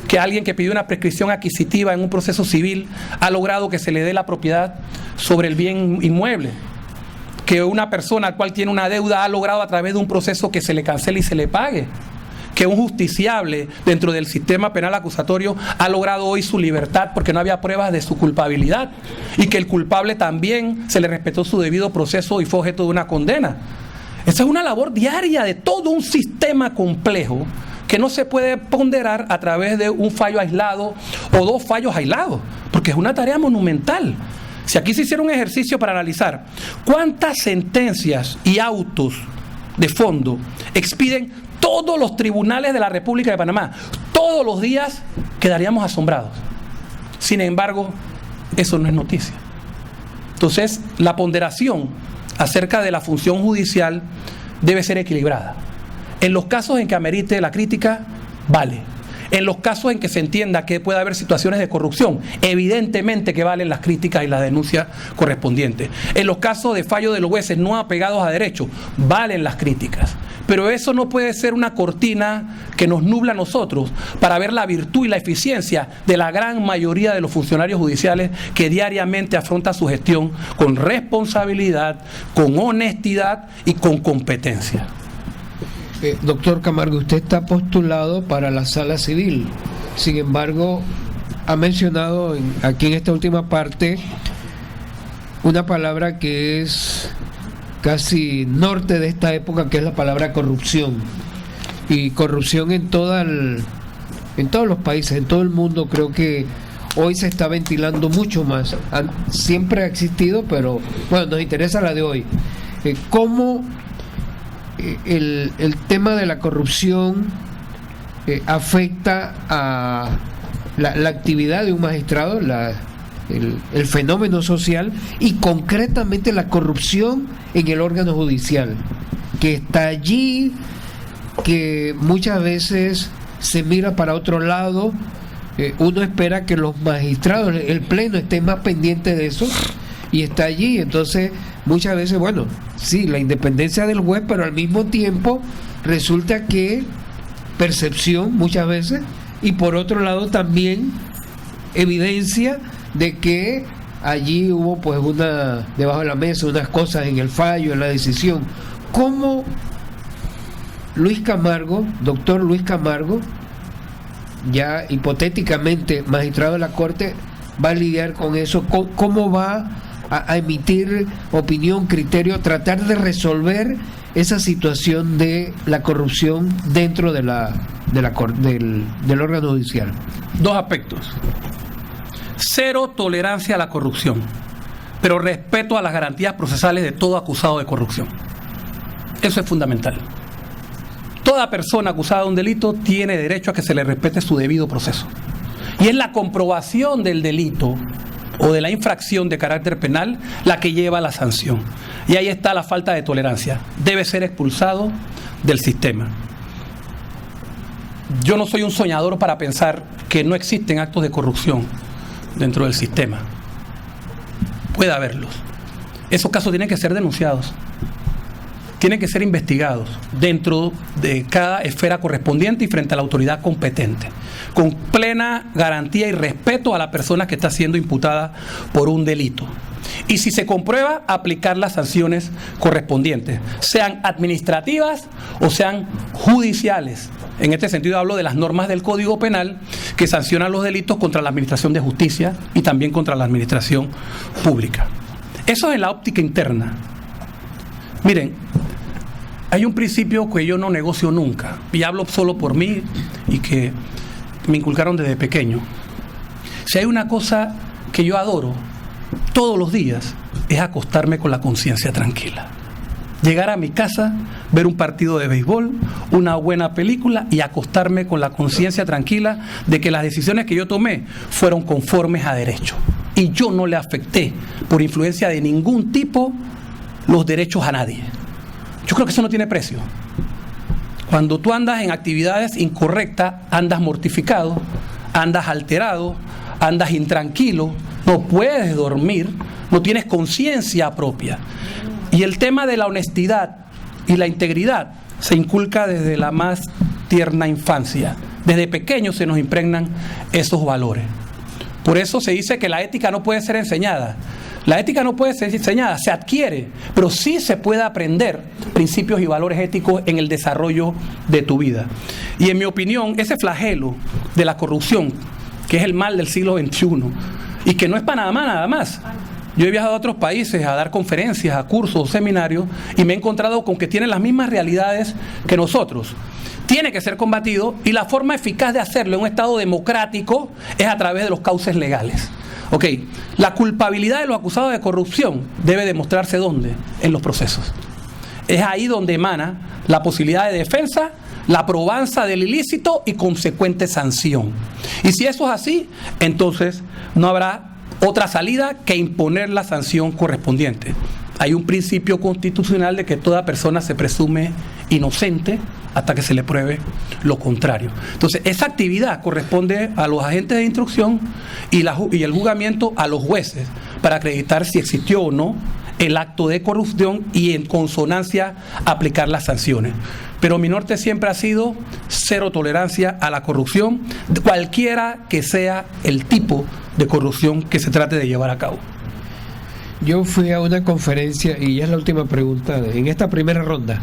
que alguien que pidió una prescripción adquisitiva en un proceso civil ha logrado que se le dé la propiedad sobre el bien inmueble, que una persona al cual tiene una deuda ha logrado a través de un proceso que se le cancele y se le pague, que un justiciable dentro del sistema penal acusatorio ha logrado hoy su libertad porque no había pruebas de su culpabilidad, y que el culpable también se le respetó su debido proceso y fue objeto de una condena. Esa es una labor diaria de todo un sistema complejo que no se puede ponderar a través de un fallo aislado o dos fallos aislados, porque es una tarea monumental. Si aquí se hiciera un ejercicio para analizar cuántas sentencias y autos de fondo expiden todos los tribunales de la República de Panamá todos los días, quedaríamos asombrados. Sin embargo, eso no es noticia. Entonces, la ponderación acerca de la función judicial debe ser equilibrada. En los casos en que amerite la crítica, vale. En los casos en que se entienda que puede haber situaciones de corrupción, evidentemente que valen las críticas y las denuncias correspondientes. En los casos de fallo de los jueces no apegados a derecho, valen las críticas. Pero eso no puede ser una cortina que nos nubla a nosotros para ver la virtud y la eficiencia de la gran mayoría de los funcionarios judiciales que diariamente afrontan su gestión con responsabilidad, con honestidad y con competencia. Doctor Camargo, usted está postulado para la sala civil. Sin embargo, ha mencionado aquí en esta última parte una palabra que es casi norte de esta época, que es la palabra corrupción. Y corrupción en todos los países, en todo el mundo. Creo que hoy se está ventilando mucho más. Siempre ha existido, pero bueno, nos interesa la de hoy. ¿Cómo el tema de la corrupción afecta a la actividad de un magistrado, el fenómeno social y concretamente la corrupción en el órgano judicial, que está allí, que muchas veces se mira para otro lado? Uno espera que los magistrados, el pleno, estén más pendientes de eso, y está allí. Entonces muchas veces, bueno, sí, la independencia del juez, pero al mismo tiempo resulta que percepción muchas veces, y por otro lado también evidencia de que allí hubo pues debajo de la mesa unas cosas en el fallo, en la decisión. ¿Cómo Luis Camargo, doctor Luis Camargo, ya hipotéticamente magistrado de la Corte, va a lidiar con eso? ¿Cómo va a emitir opinión, criterio, tratar de resolver esa situación de la corrupción dentro del órgano judicial? Dos aspectos. Cero tolerancia a la corrupción, pero respeto a las garantías procesales de todo acusado de corrupción. Eso es fundamental. Toda persona acusada de un delito tiene derecho a que se le respete su debido proceso. Y es la comprobación del delito o de la infracción de carácter penal la que lleva a la sanción. Y ahí está la falta de tolerancia. Debe ser expulsado del sistema. Yo no soy un soñador para pensar que no existen actos de corrupción dentro del sistema. Puede haberlos. Esos casos tienen que ser denunciados, tienen que ser investigados dentro de cada esfera correspondiente y frente a la autoridad competente, con plena garantía y respeto a la persona que está siendo imputada por un delito. Y si se comprueba, aplicar las sanciones correspondientes, sean administrativas o sean judiciales. En este sentido hablo de las normas del Código Penal que sancionan los delitos contra la administración de justicia y también contra la administración pública. Eso es en la óptica interna. Miren, hay un principio que yo no negocio nunca, y hablo solo por mí y que me inculcaron desde pequeño. Si hay una cosa que yo adoro todos los días, es acostarme con la conciencia tranquila. Llegar a mi casa, ver un partido de béisbol, una buena película y acostarme con la conciencia tranquila de que las decisiones que yo tomé fueron conformes a derecho. Y yo no le afecté por influencia de ningún tipo los derechos a nadie. Yo creo que eso no tiene precio. Cuando tú andas en actividades incorrectas, andas mortificado, andas alterado, andas intranquilo, no puedes dormir, no tienes conciencia propia. Y el tema de la honestidad y la integridad se inculca desde la más tierna infancia. Desde pequeños se nos impregnan esos valores. Por eso se dice que la ética no puede ser enseñada. La ética no puede ser enseñada, se adquiere, pero sí se puede aprender principios y valores éticos en el desarrollo de tu vida. Y en mi opinión, ese flagelo de la corrupción, que es el mal del siglo XXI, y que no es Panamá nada más. Yo he viajado a otros países a dar conferencias, a cursos, seminarios, y me he encontrado con que tienen las mismas realidades que nosotros. Tiene que ser combatido, y la forma eficaz de hacerlo en un Estado democrático es a través de los cauces legales. Ok, la culpabilidad de los acusados de corrupción debe demostrarse ¿dónde? En los procesos. Es ahí donde emana la posibilidad de defensa, la probanza del ilícito y consecuente sanción. Y si eso es así, entonces no habrá otra salida que imponer la sanción correspondiente. Hay un principio constitucional de que toda persona se presume inocente hasta que se le pruebe lo contrario. Entonces, esa actividad corresponde a los agentes de instrucción y el juzgamiento a los jueces para acreditar si existió o no el acto de corrupción y en consonancia aplicar las sanciones. Pero mi norte siempre ha sido cero tolerancia a la corrupción, cualquiera que sea el tipo de corrupción que se trate de llevar a cabo. Yo fui a una conferencia, y ya es la última pregunta, en esta primera ronda.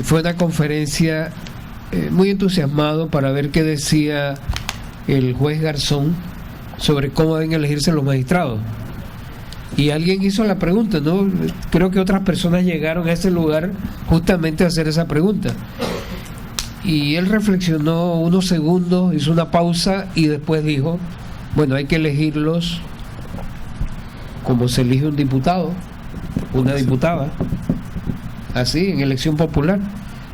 Fue una conferencia muy entusiasmado para ver qué decía el juez Garzón sobre cómo deben elegirse los magistrados. Y alguien hizo la pregunta, ¿no? Creo que otras personas llegaron a ese lugar justamente a hacer esa pregunta. Y él reflexionó unos segundos, hizo una pausa y después dijo, bueno, hay que elegirlos como se elige un diputado, una diputada, así, en elección popular.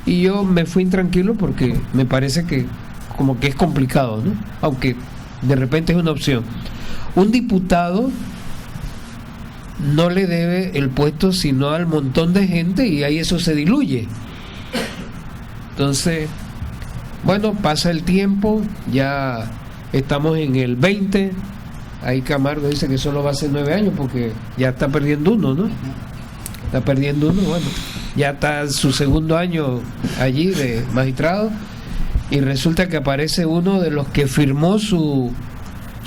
Y yo me fui intranquilo porque me parece que como que es complicado, ¿no? Aunque de repente es una opción. Un diputado no le debe el puesto sino al montón de gente y ahí eso se diluye. Entonces, bueno, pasa el tiempo, ya estamos en el 20, ahí Camargo dice que solo va a ser 9 años porque ya está perdiendo uno, ¿no? Está perdiendo uno, bueno, ya está su segundo año allí de magistrado y resulta que aparece uno de los que firmó su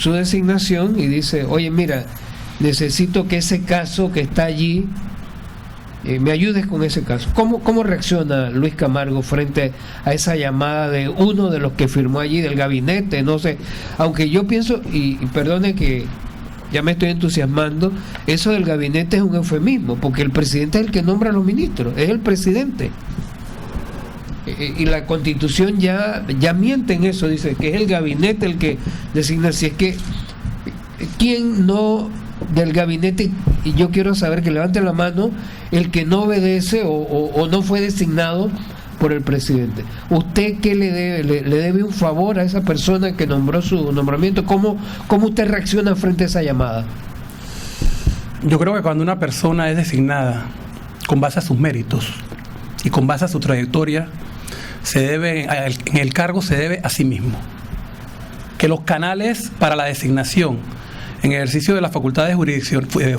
designación y dice, oye, mira, necesito que ese caso que está allí me ayudes con ese caso. ¿Cómo reacciona Luis Camargo frente a esa llamada de uno de los que firmó allí del gabinete? No sé, aunque yo pienso, y perdone que ya me estoy entusiasmando, eso del gabinete es un eufemismo, porque el presidente es el que nombra a los ministros, es el presidente. Y la Constitución ya miente en eso, dice que es el gabinete el que designa. Si es que, ¿quién no del gabinete? Y yo quiero saber, que levante la mano el que no obedece o no fue designado por el presidente. ¿Usted qué le debe? ¿Le debe un favor a esa persona que nombró su nombramiento? ¿Cómo usted reacciona frente a esa llamada? Yo creo que cuando una persona es designada con base a sus méritos y con base a su trayectoria, en el cargo se debe a sí mismo. Que los canales para la designación en ejercicio de las facultades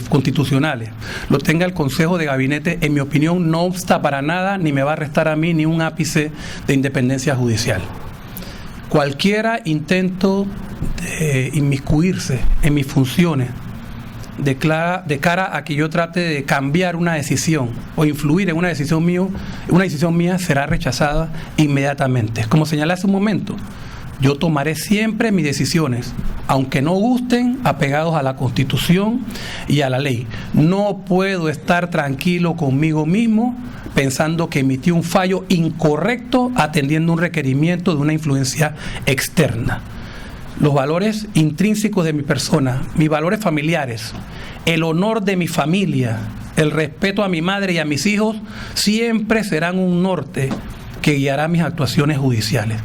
constitucionales lo tenga el Consejo de Gabinete, en mi opinión, no obsta para nada, ni me va a restar a mí ni un ápice de independencia judicial. Cualquiera intento de inmiscuirse en mis funciones de cara a que yo trate de cambiar una decisión o influir en una decisión mía será rechazada inmediatamente. Como señalé hace un momento, yo tomaré siempre mis decisiones, aunque no gusten, apegados a la Constitución y a la ley. No puedo estar tranquilo conmigo mismo pensando que emití un fallo incorrecto atendiendo un requerimiento de una influencia externa. Los valores intrínsecos de mi persona, mis valores familiares, el honor de mi familia, el respeto a mi madre y a mis hijos, siempre serán un norte que guiará mis actuaciones judiciales.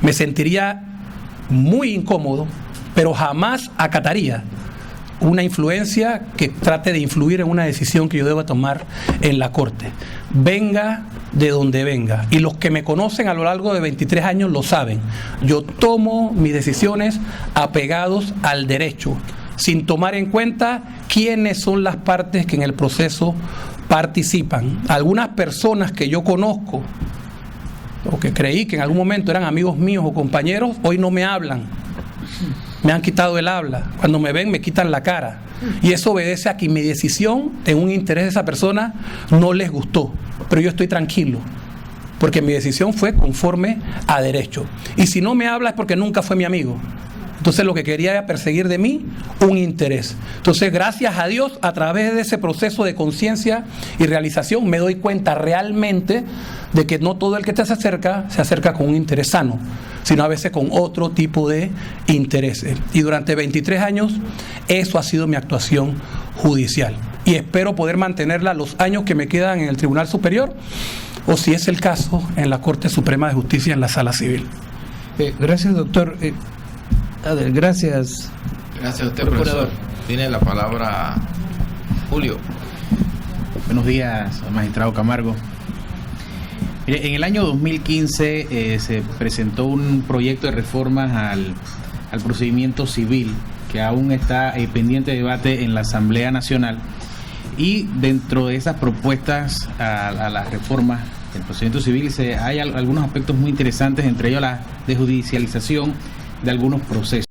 Me sentiría muy incómodo, pero jamás acataría una influencia que trate de influir en una decisión que yo deba tomar en la Corte. Venga de donde venga. Y los que me conocen a lo largo de 23 años lo saben. Yo tomo mis decisiones apegados al derecho, sin tomar en cuenta quiénes son las partes que en el proceso participan. Algunas personas que yo conozco o que creí que en algún momento eran amigos míos o compañeros, hoy no me hablan. Me han quitado el habla. Cuando me ven me quitan la cara. Y eso obedece a que mi decisión en un interés de esa persona no les gustó. Pero yo estoy tranquilo, porque mi decisión fue conforme a derecho. Y si no me habla es porque nunca fue mi amigo. Entonces lo que quería era perseguir de mí un interés. Entonces, gracias a Dios, a través de ese proceso de conciencia y realización, me doy cuenta realmente de que no todo el que se acerca con un interés sano, sino a veces con otro tipo de intereses. Y durante 23 años, eso ha sido mi actuación judicial. Y espero poder mantenerla los años que me quedan en el Tribunal Superior, o si es el caso, en la Corte Suprema de Justicia, en la Sala Civil. Gracias, doctor. Gracias. Gracias a usted, profesor. Tiene la palabra Julio. Buenos días, magistrado Camargo. Mire, en el año 2015 se presentó un proyecto de reformas al procedimiento civil que aún está pendiente de debate en la Asamblea Nacional, y dentro de esas propuestas a las reformas del procedimiento civil hay algunos aspectos muy interesantes, entre ellos la desjudicialización de algunos procesos.